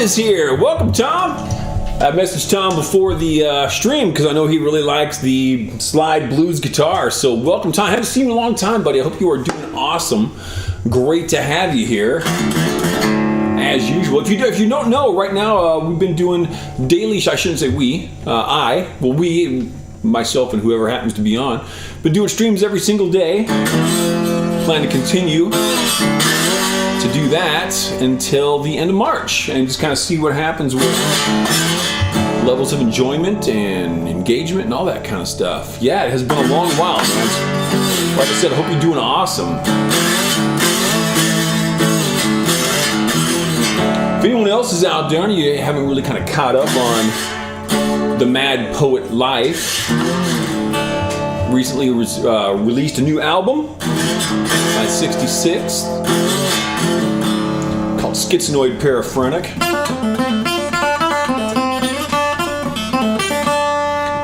is here. Welcome, Tom. I messaged Tom before the stream because I know he really likes the slide blues guitar. So welcome, Tom. I haven't seen you in a long time, buddy. I hope you are doing awesome. Great to have you here. As usual. If you don't know, right now we've been doing daily, I shouldn't say we, we, myself and whoever happens to be on, been doing streams every single day. Plan to continue to do that until the end of March and just kind of see what happens with levels of enjoyment and engagement and all that kind of stuff. Yeah, it has been a long while, man. Like I said, I hope you're doing awesome. If anyone else is out there and you haven't really kind of caught up on the Mad Poet life, recently released a new album by 66 called Schizonoid Paraphrenic.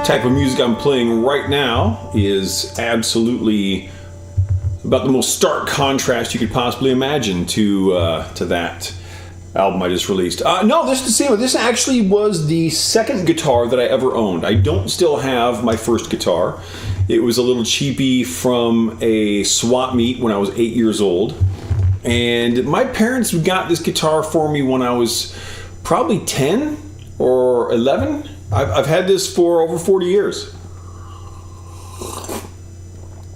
Type of music I'm playing right now is absolutely about the most stark contrast you could possibly imagine to that album I just released. No, this is the same one. This actually was the second guitar that I ever owned. I don't still have my first guitar. It was a little cheapie from a swap meet when I was 8 years old. And my parents got this guitar for me when I was probably 10 or 11. I've had this for over 40 years.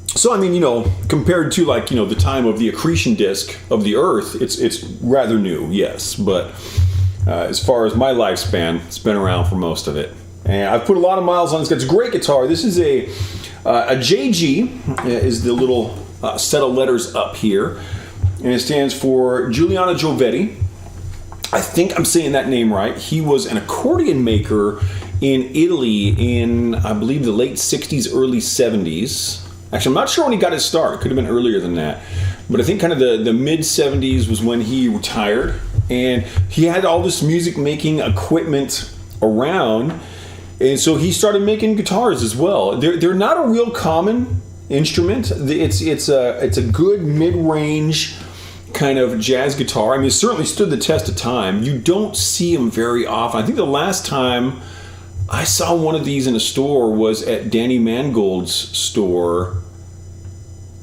So, I mean, compared to the time of the accretion disk of the Earth, it's rather new, yes. But as far as my lifespan, it's been around for most of it. And I've put a lot of miles on this. It's a great guitar. This is a JG, is the little set of letters up here. And it stands for Giuliano Giovetti. I think I'm saying that name right. He was an accordion maker in Italy in, I believe, the late 60s, early 70s. Actually, I'm not sure when he got his start. It could have been earlier than that. But I think kind of the mid-70s was when he retired. And he had all this music-making equipment around. And so he started making guitars as well. They're not a real common instrument. It's a good mid-range kind of jazz guitar. I mean, it certainly stood the test of time. You don't see them very often. I think the last time I saw one of these in a store was at Danny Mangold's store.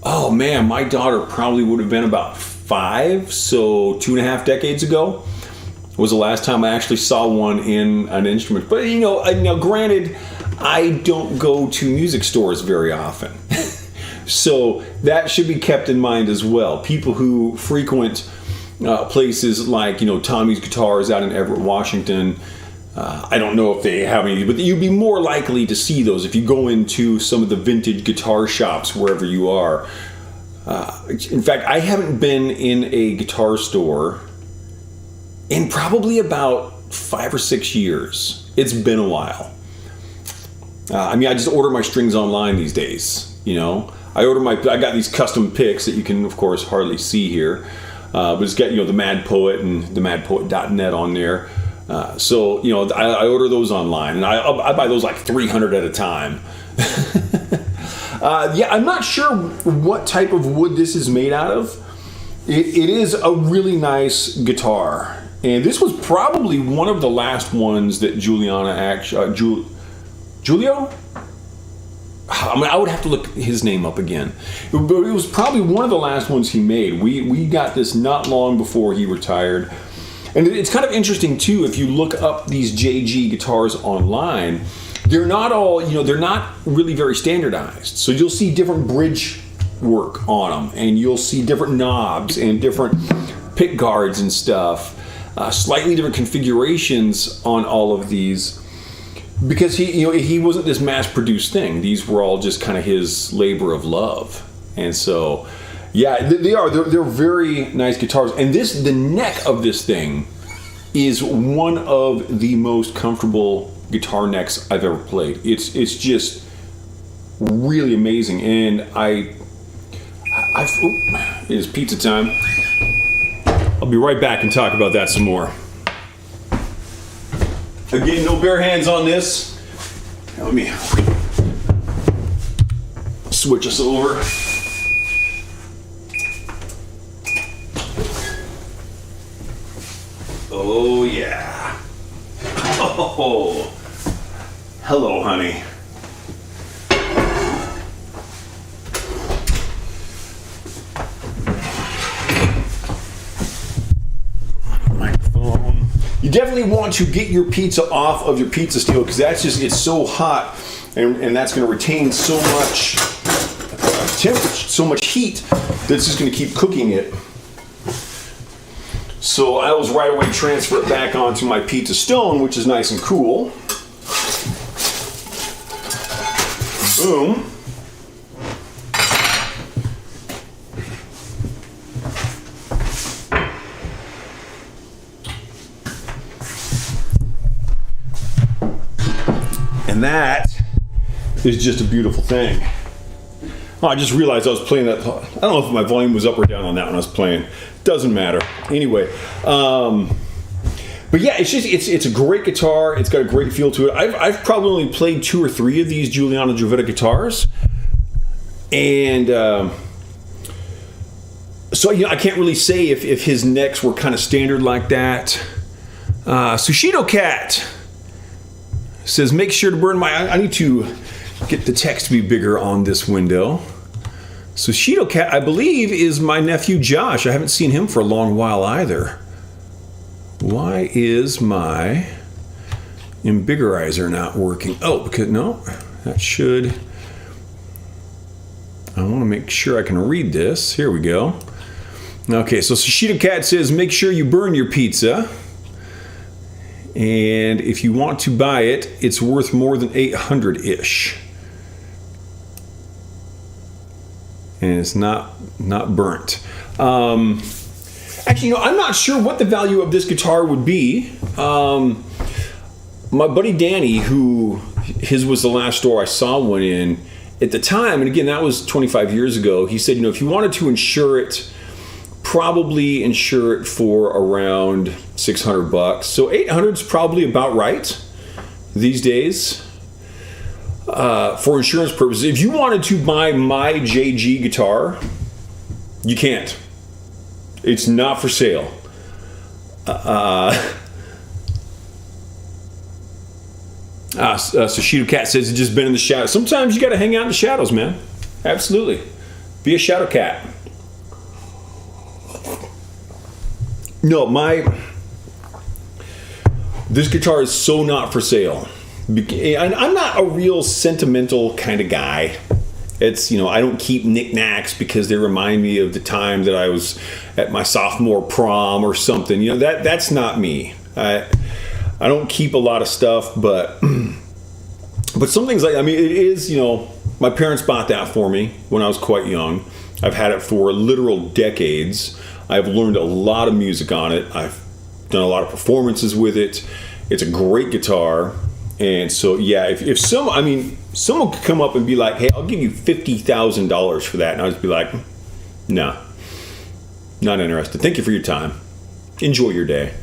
Oh man, my daughter probably would have been about 5, so 2.5 decades ago was the last time I actually saw one in an instrument. But now granted, I don't go to music stores very often. So that should be kept in mind as well. People who frequent places like, Tommy's Guitars out in Everett, Washington, I don't know if they have any, but you'd be more likely to see those if you go into some of the vintage guitar shops wherever you are. In fact, I haven't been in a guitar store in probably about 5 or 6 years. It's been a while. I just order my strings online these days, I got these custom picks that you can, of course, hardly see here. But it's got, the Mad Poet and the madpoet.net on there. So I order those online, and I buy those like 300 at a time. I'm not sure what type of wood this is made out of. It is a really nice guitar. And this was probably one of the last ones that Giulio? I would have to look his name up again. But it was probably one of the last ones he made. We got this not long before he retired. And it's kind of interesting, too, if you look up these JG guitars online, they're not all, they're not really very standardized. So you'll see different bridge work on them, and you'll see different knobs and different pick guards and stuff, slightly different configurations on all of these. Because he wasn't this mass-produced thing. These were all just kind of his labor of love. And so, yeah, they're very nice guitars. And the neck of this thing is one of the most comfortable guitar necks I've ever played. It's just really amazing. And it is pizza time. I'll be right back and talk about that some more. Again, no bare hands on this. Now let me switch us over. Oh, yeah. Oh, hello, honey. Microphone. You definitely want to get your pizza off of your pizza steel because it's so hot and that's going to retain so much temperature, so much heat that's just going to keep cooking it. So I was right away transfer it back onto my pizza stone, which is nice and cool. Boom. And that is just a beautiful thing. Oh, I just realized I was playing that. I don't know if my volume was up or down on that when I was playing. Doesn't matter. Anyway, but yeah, it's a great guitar. It's got a great feel to it. I've probably only played 2 or 3 of these Giuliano Giovetta guitars, and so I can't really say if his necks were kind of standard like that. Sushido Cat says, make sure to burn my. I need to get the text to be bigger on this window. So Shido Cat, I believe, is my nephew Josh. I haven't seen him for a long while either. Why is my Embigorizer not working? Oh, because no, that should. I want to make sure I can read this. Here we go. Okay, so Shido Cat says, make sure you burn your pizza. And if you want to buy it, it's worth more than 800-ish. And it's not burnt. Actually, I'm not sure what the value of this guitar would be. My buddy Danny, who his was the last store I saw one in at the time, and again, that was 25 years ago, he said, if you wanted to insure it, probably insure it for around $600. So 800 is probably about right these days. For insurance purposes, if you wanted to buy my JG guitar, you can't. It's not for sale. Sushido Cat says it's just been in the shadows. Sometimes you got to hang out in the shadows, man. Absolutely. Be a shadow cat. No, this guitar is so not for sale. I'm not a real sentimental kind of guy. It's, I don't keep knickknacks because they remind me of the time that I was at my sophomore prom or something. That's not me. I don't keep a lot of stuff, but some things it is, my parents bought that for me when I was quite young. I've had it for literal decades. I've learned a lot of music on it. I've done a lot of performances with it. It's a great guitar. And so, yeah, if someone could come up and be like, hey, I'll give you $50,000 for that. And I'd just be like, no, not interested. Thank you for your time. Enjoy your day.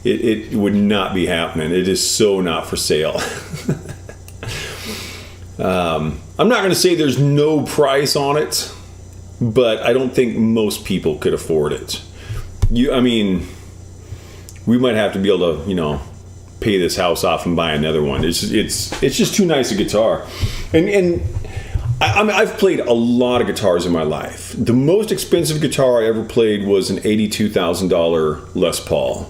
It would not be happening. It is so not for sale. I'm not going to say there's no price on it, but I don't think most people could afford it. We might have to be able to, pay this house off and buy another one. It's just too nice a guitar. And I've played a lot of guitars in my life. The most expensive guitar I ever played was an $82,000 Les Paul.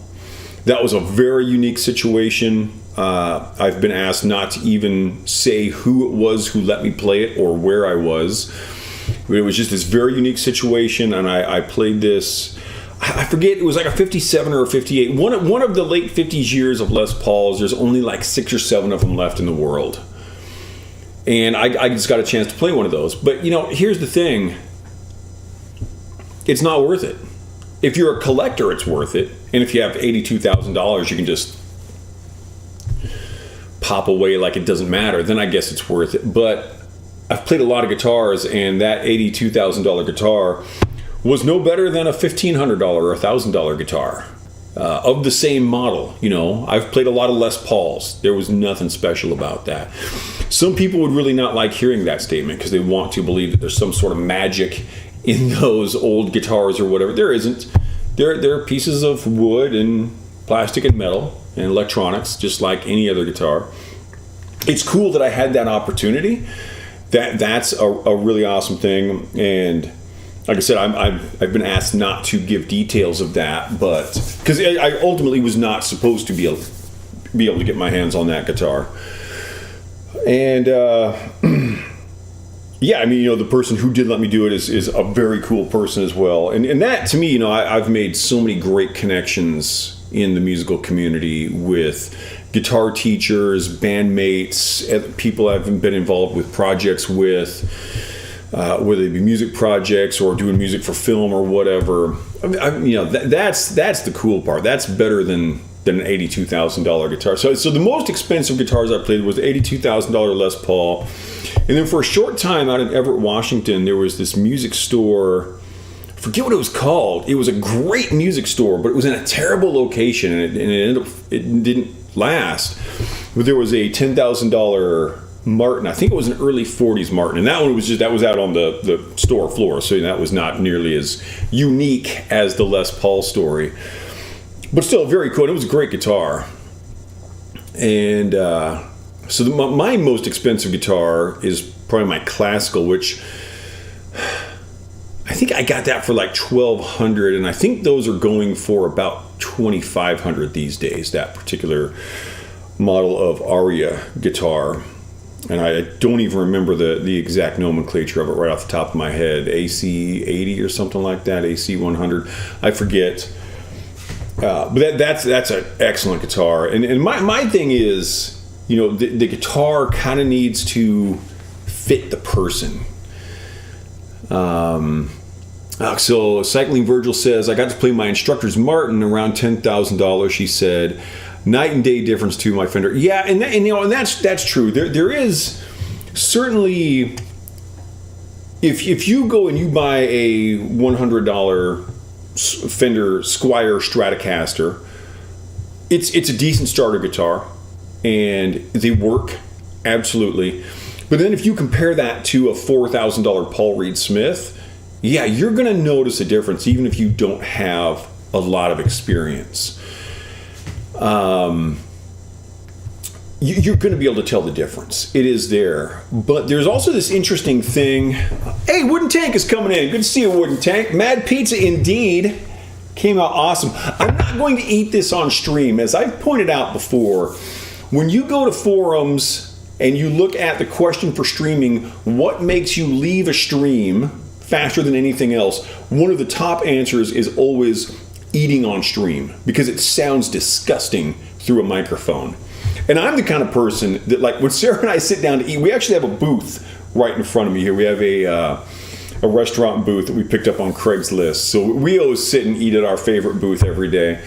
That was a very unique situation. I've been asked not to even say who it was who let me play it or where I was. It was just this very unique situation, and I played this. I forget, it was like a 57 or a 58. One of the late 50s years of Les Pauls, there's only like 6 or 7 of them left in the world. And I just got a chance to play one of those. But, here's the thing. It's not worth it. If you're a collector, it's worth it. And if you have $82,000, you can just pop away like it doesn't matter. Then I guess it's worth it. But I've played a lot of guitars, and that $82,000 guitar was no better than a $1,500 or $1,000 guitar of the same model. I've played a lot of Les Pauls. There was nothing special about that. Some people would really not like hearing that statement because they want to believe that there's some sort of magic in those old guitars or whatever. There isn't. There are pieces of wood and plastic and metal and electronics, just like any other guitar. It's cool that I had that opportunity. That's a really awesome thing. And like I said, I've been asked not to give details of that, but because I ultimately was not supposed to be able to get my hands on that guitar. And yeah, I mean, the person who did let me do it is a very cool person as well. And that, to me, I've made so many great connections in the musical community with guitar teachers, bandmates, people I've been involved with projects with, whether they be music projects or doing music for film or whatever. That's the cool part. That's better than an $82,000 guitar. So the most expensive guitars I played was the $82,000 Les Paul. And then for a short time out in Everett, Washington, there was this music store. I forget what it was called. It was a great music store, but it was in a terrible location, and it didn't last. But there was a $10,000 Martin. I think it was an early 40s Martin, and that was out on the store floor, so that was not nearly as unique as the Les Paul story. But still, very cool. It was a great guitar. And so my most expensive guitar is probably my classical, which I think I got that for like $1,200, and I think those are going for about $2,500 these days, that particular model of Aria guitar. And I don't even remember the exact nomenclature of it right off the top of my head. AC80 or something like that, AC100. I forget. But that's an excellent guitar. And my thing is, the guitar kind of needs to fit the person. So Cycling Virgil says, I got to play my instructor's Martin around $10,000. She said, night and day difference to my Fender. Yeah, and that's true. There is certainly, if you go and you buy a $100 Fender Squier Stratocaster, it's a decent starter guitar, and they work absolutely. But then if you compare that to a $4,000 Paul Reed Smith, yeah, you're going to notice a difference even if you don't have a lot of experience. You're going to be able to tell the difference. It is there. But there's also this interesting thing. Hey, Wooden Tank is coming in. Good to see you, Wooden Tank. Mad Pizza indeed. Came out awesome. I'm not going to eat this on stream. As I've pointed out before, when you go to forums and you look at the question for streaming, what makes you leave a stream faster than anything else, one of the top answers is always eating on stream, because it sounds disgusting through a microphone. And I'm the kind of person that, like, when Sarah and I sit down to eat, we actually have a booth right in front of me here. We have a restaurant booth that we picked up on Craigslist. So we always sit and eat at our favorite booth every day.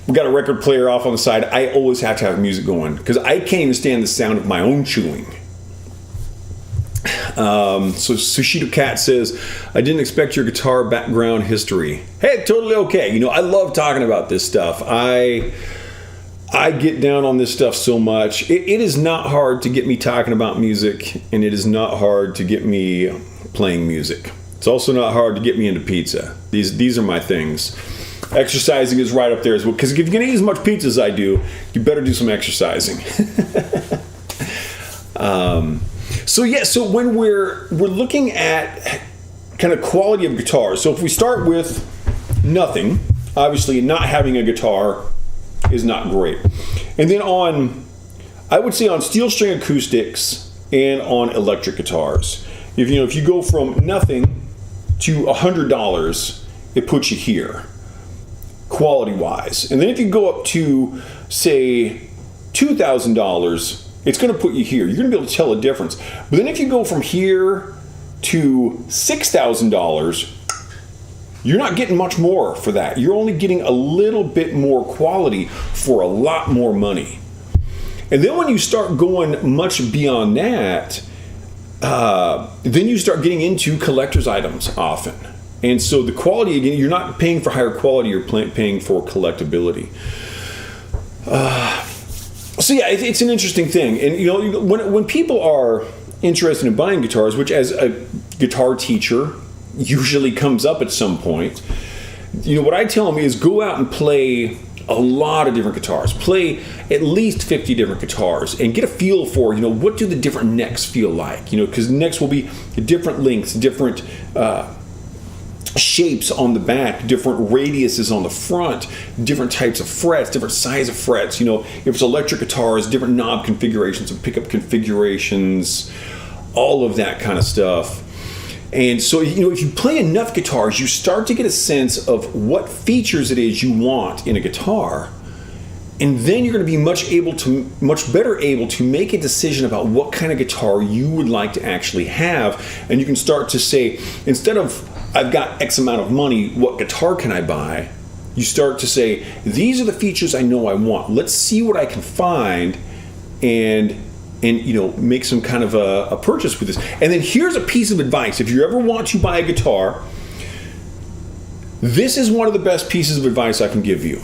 We got a record player off on the side. I always have to have music going because I can't even stand the sound of my own chewing. So Sushito Cat says, I didn't expect your guitar background history. Hey, totally okay. I love talking about this stuff. I get down on this stuff so much. It is not hard to get me talking about music, and it is not hard to get me playing music. It's also not hard to get me into pizza. These are my things. Exercising is right up there as well, because if you're going to eat as much pizza as I do, you better do some exercising. So when we're looking at kind of quality of guitars, so if we start with nothing, obviously not having a guitar is not great. And then I would say on steel string acoustics and on electric guitars, if you go from nothing to $100, it puts you here, quality wise. And then if you go up to, say, $2,000, it's going to put you here. You're going to be able to tell a difference. But then if you go from here to $6,000, you're not getting much more for that. You're only getting a little bit more quality for a lot more money. And then when you start going much beyond that, then you start getting into collector's items often. And so the quality, again, you're not paying for higher quality, you're paying for collectability. So yeah, it's an interesting thing. And when people are interested in buying guitars, which as a guitar teacher usually comes up at some point, what I tell them is go out and play a lot of different guitars. Play at least 50 different guitars and get a feel for, what do the different necks feel like? Because necks will be different lengths, different shapes on the back, different radiuses on the front, different types of frets, different size of frets. If it's electric guitars, different knob configurations and pickup configurations, all of that kind of stuff. And so, if you play enough guitars, you start to get a sense of what features it is you want in a guitar. And then you're going to be much better able to make a decision about what kind of guitar you would like to actually have. And you can start to say, instead of, I've got X amount of money, what guitar can I buy? You start to say, these are the features I know I want. Let's see what I can find and make some kind of a purchase with this. And then here's a piece of advice. If you ever want to buy a guitar, this is one of the best pieces of advice I can give you.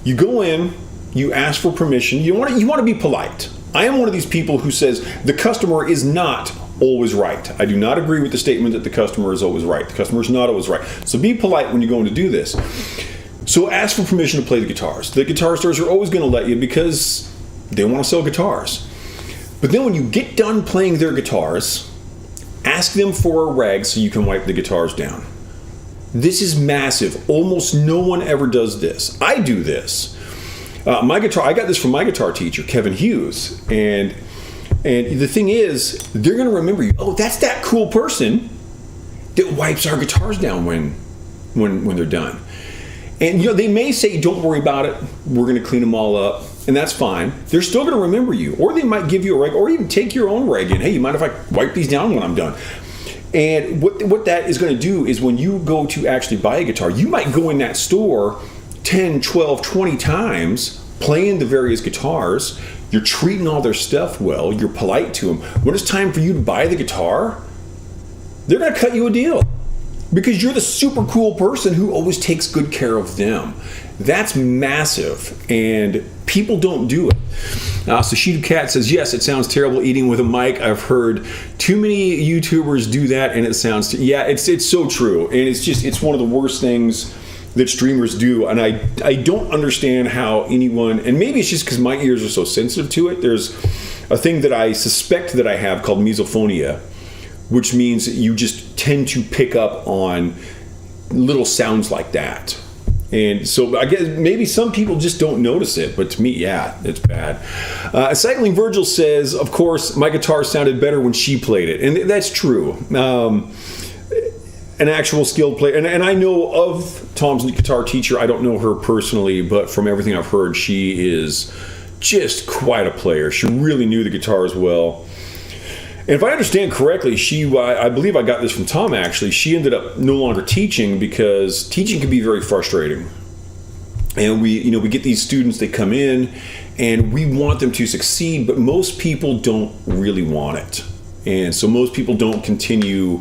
You go in, you ask for permission. You want to be polite. I am one of these people who says the customer is not always right. I do not agree with the statement that the customer is always right. The customer is not always right. So be polite when you're going to do this. So ask for permission to play the guitars. The guitar stores are always going to let you because they want to sell guitars. But then when you get done playing their guitars, ask them for a rag so you can wipe the guitars down. This is massive. Almost no one ever does this. I do this. My guitar, I got this from my guitar teacher, Kevin Hughes. And the thing is, they're going to remember you. Oh, that's that cool person that wipes our guitars down when they're done. And they may say, don't worry about it. We're going to clean them all up. And that's fine. They're still going to remember you. Or they might give you a rag, or even take your own rag in. Hey, you mind if I wipe these down when I'm done? And what that is going to do is when you go to actually buy a guitar, you might go in that store 10, 12, 20 times playing the various guitars. You're treating all their stuff well. You're polite to them. When it's time for you to buy the guitar, they're going to cut you a deal because you're the super cool person who always takes good care of them. That's massive, and people don't do it. So Sheep Cat says, yes, it sounds terrible eating with a mic. I've heard too many YouTubers do that, and it sounds, it's so true. And it's one of the worst things that streamers do. And I don't understand how anyone, and maybe it's just because my ears are so sensitive to it. There's a thing that I suspect that I have called misophonia, which means that you just tend to pick up on little sounds like that. And so I guess maybe some people just don't notice it, but to me, it's bad. Cycling Virgil says, of course, my guitar sounded better when she played it. And that's true. An actual skilled player. And I know of Tom's guitar teacher. I don't know her personally, but from everything I've heard, she is just quite a player. She really knew the guitars well. And if I understand correctly, I believe I got this from Tom actually, she ended up no longer teaching because teaching can be very frustrating. And we get these students, they come in and we want them to succeed, but most people don't really want it. And so most people don't continue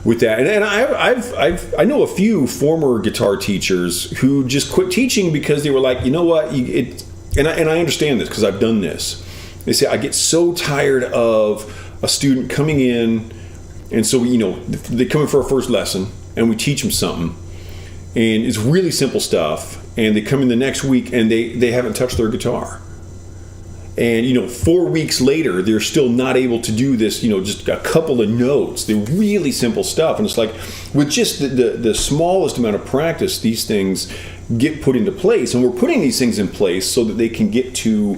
with that. And I know a few former guitar teachers who just quit teaching because they were like, you know what, and I understand this because I've done this. They say, I get so tired of a student coming in, and so they come in for a first lesson and we teach them something and it's really simple stuff, and they come in the next week and they haven't touched their guitar, and 4 weeks later they're still not able to do this, just a couple of notes. They're really simple stuff, and it's like with just the smallest amount of practice, these things get put into place, and we're putting these things in place so that they can get to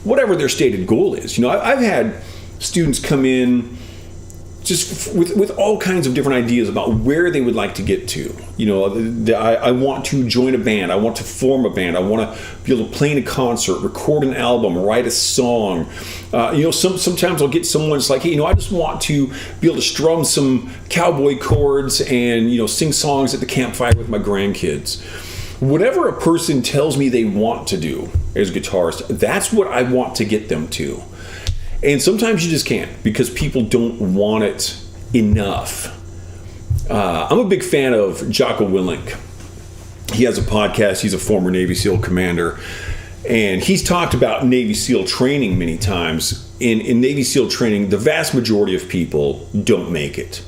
whatever their stated goal is. I've had students come in just with all kinds of different ideas about where they would like to get to. I want to join a band. I want to form a band. I want to be able to play in a concert, record an album, write a song. Sometimes I'll get someone that's like, hey, I just want to be able to strum some cowboy chords and, sing songs at the campfire with my grandkids. Whatever a person tells me they want to do as a guitarist, that's what I want to get them to. And sometimes you just can't because people don't want it enough. I'm a big fan of Jocko Willink. He has a podcast. He's a former Navy SEAL commander. And he's talked about Navy SEAL training many times. In Navy SEAL training, the vast majority of people don't make it.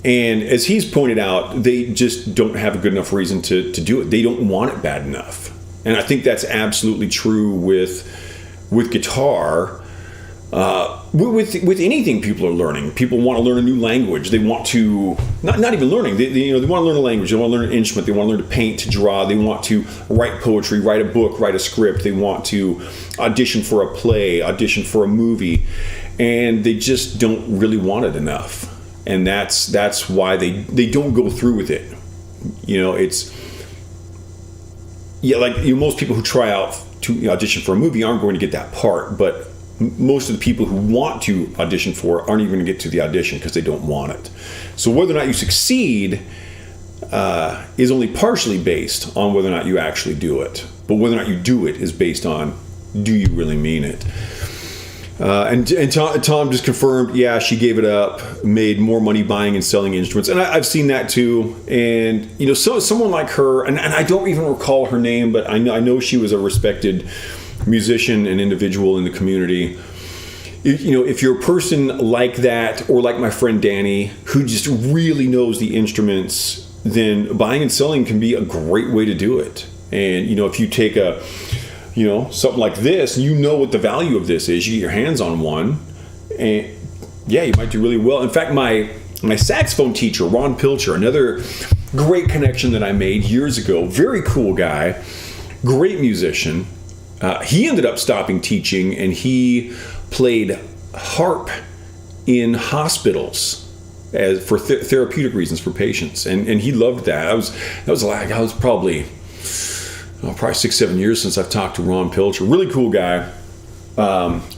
And as he's pointed out, they just don't have a good enough reason to do it. They don't want it bad enough. And I think that's absolutely true with guitar. With anything people are learning. People want to learn a new language. They want to, not even learning, they want to learn a language. They want to learn an instrument. They want to learn to paint, to draw. They want to write poetry, write a book, write a script. They want to audition for a play, audition for a movie. And they just don't really want it enough. And that's why they don't go through with it. Most people who try out to audition for a movie aren't going to get that part, but most of the people who want to audition for it aren't even going to get to the audition because they don't want it. So whether or not you succeed is only partially based on whether or not you actually do it. But whether or not you do it is based on, do you really mean it? And Tom just confirmed, yeah, she gave it up, made more money buying and selling instruments. And I've seen that too. And, so someone like her, and I don't even recall her name, but I know she was a respected musician and individual in the community. If you're a person like that, or like my friend Danny, who just really knows the instruments, then buying and selling can be a great way to do it. And, if you take something like this, what the value of this is, you get your hands on one, and yeah, you might do really well. In fact, my saxophone teacher, Ron Pilcher, another great connection that I made years ago, very cool guy, great musician. He ended up stopping teaching, and he played harp in hospitals for therapeutic reasons for patients, and he loved that. I was probably 6-7 years since I've talked to Ron Pilcher. Really cool guy.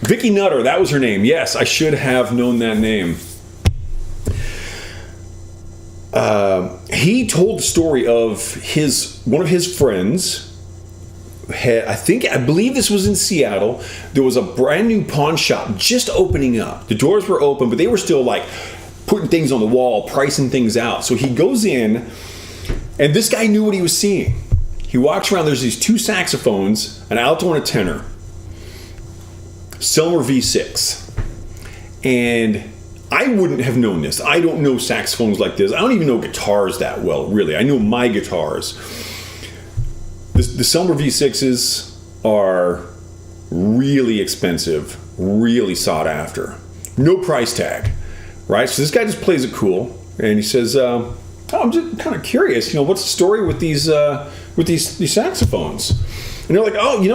Vicky Nutter, that was her name. Yes, I should have known that name. He told the story of one of his friends. I believe this was in Seattle. There was a brand new pawn shop just opening up. The doors were open, but they were still putting things on the wall, pricing things out. So he goes in, and this guy knew what he was seeing. He walks around, there's these two saxophones, an alto and a tenor, Selmer V6. And I wouldn't have known this. I don't know saxophones like this. I don't even know guitars that well, really. I know my guitars. The Selmer V6s are really expensive, really sought after. No price tag, right? So this guy just plays it cool, and he says, I'm just kind of curious, what's the story with these saxophones? And they're like,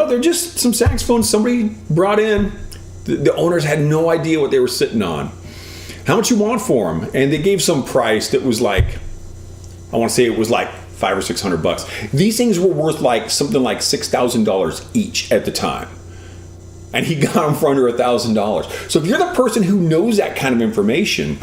they're just some saxophones somebody brought in. The owners had no idea what they were sitting on. How much you want for them? And they gave some price that was I want to say it was $500 or $600. These things were worth something like $6,000 each at the time. And he got them for under $1,000. So if you're the person who knows that kind of information,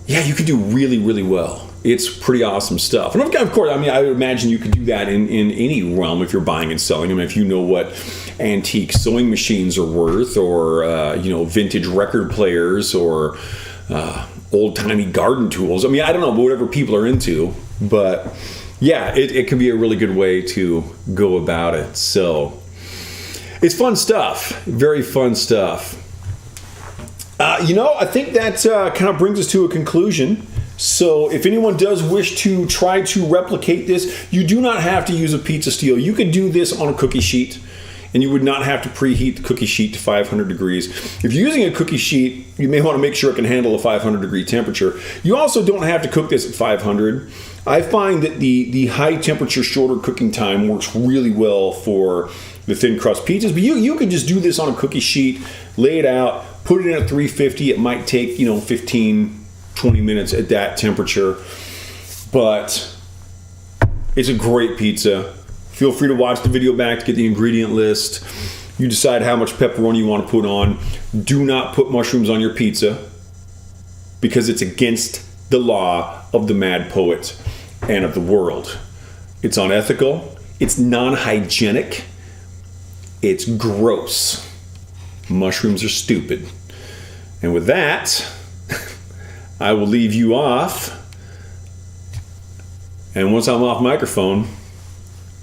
yeah, you could do really, really well. It's pretty awesome stuff. And of course, I would imagine you could do that in any realm if you're buying and selling. If you know what antique sewing machines are worth, or vintage record players, or old-timey garden tools. I don't know, whatever people are into. But yeah, it can be a really good way to go about it. So it's fun stuff. Very fun stuff. I think that kind of brings us to a conclusion. So if anyone does wish to try to replicate this, you do not have to use a pizza steel. You could do this on a cookie sheet, and you would not have to preheat the cookie sheet to 500 degrees. If you're using a cookie sheet, you may want to make sure it can handle a 500 degree temperature. You also don't have to cook this at 500. I find that the high temperature, shorter cooking time works really well for the thin crust pizzas, but you can just do this on a cookie sheet, lay it out, put it in at 350. It might take 15-20 minutes at that temperature, but it's a great pizza. Feel free to watch the video back to get the ingredient list. You decide how much pepperoni you want to put on. Do not put mushrooms on your pizza, because it's against the law of the mad poet and of the world. It's unethical. It's non-hygienic. It's gross. Mushrooms are stupid. And with that, I will leave you off. And once I'm off microphone,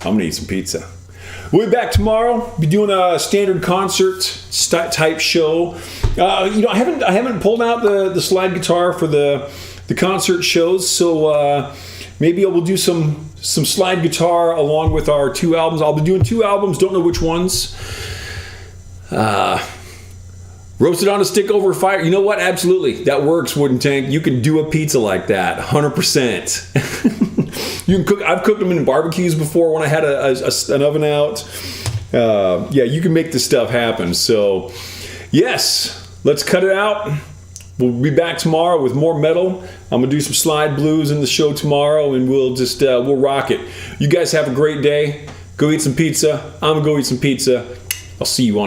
I'm gonna eat some pizza. We'll be back tomorrow. Be doing a standard concert type show. I haven't pulled out the slide guitar for the the concert shows. So maybe I will do some slide guitar along with our 2 albums. I'll be doing 2 albums, don't know which ones. Roasted on a stick over fire. You know what? Absolutely. That works, Wooden Tank. You can do a pizza like that. 100%. You can cook. I've cooked them in barbecues before when I had an oven out. Yeah, you can make this stuff happen. So, yes, let's cut it out. We'll be back tomorrow with more metal. I'm going to do some slide blues in the show tomorrow, and we'll just, we'll rock it. You guys have a great day. Go eat some pizza. I'm going to go eat some pizza. I'll see you on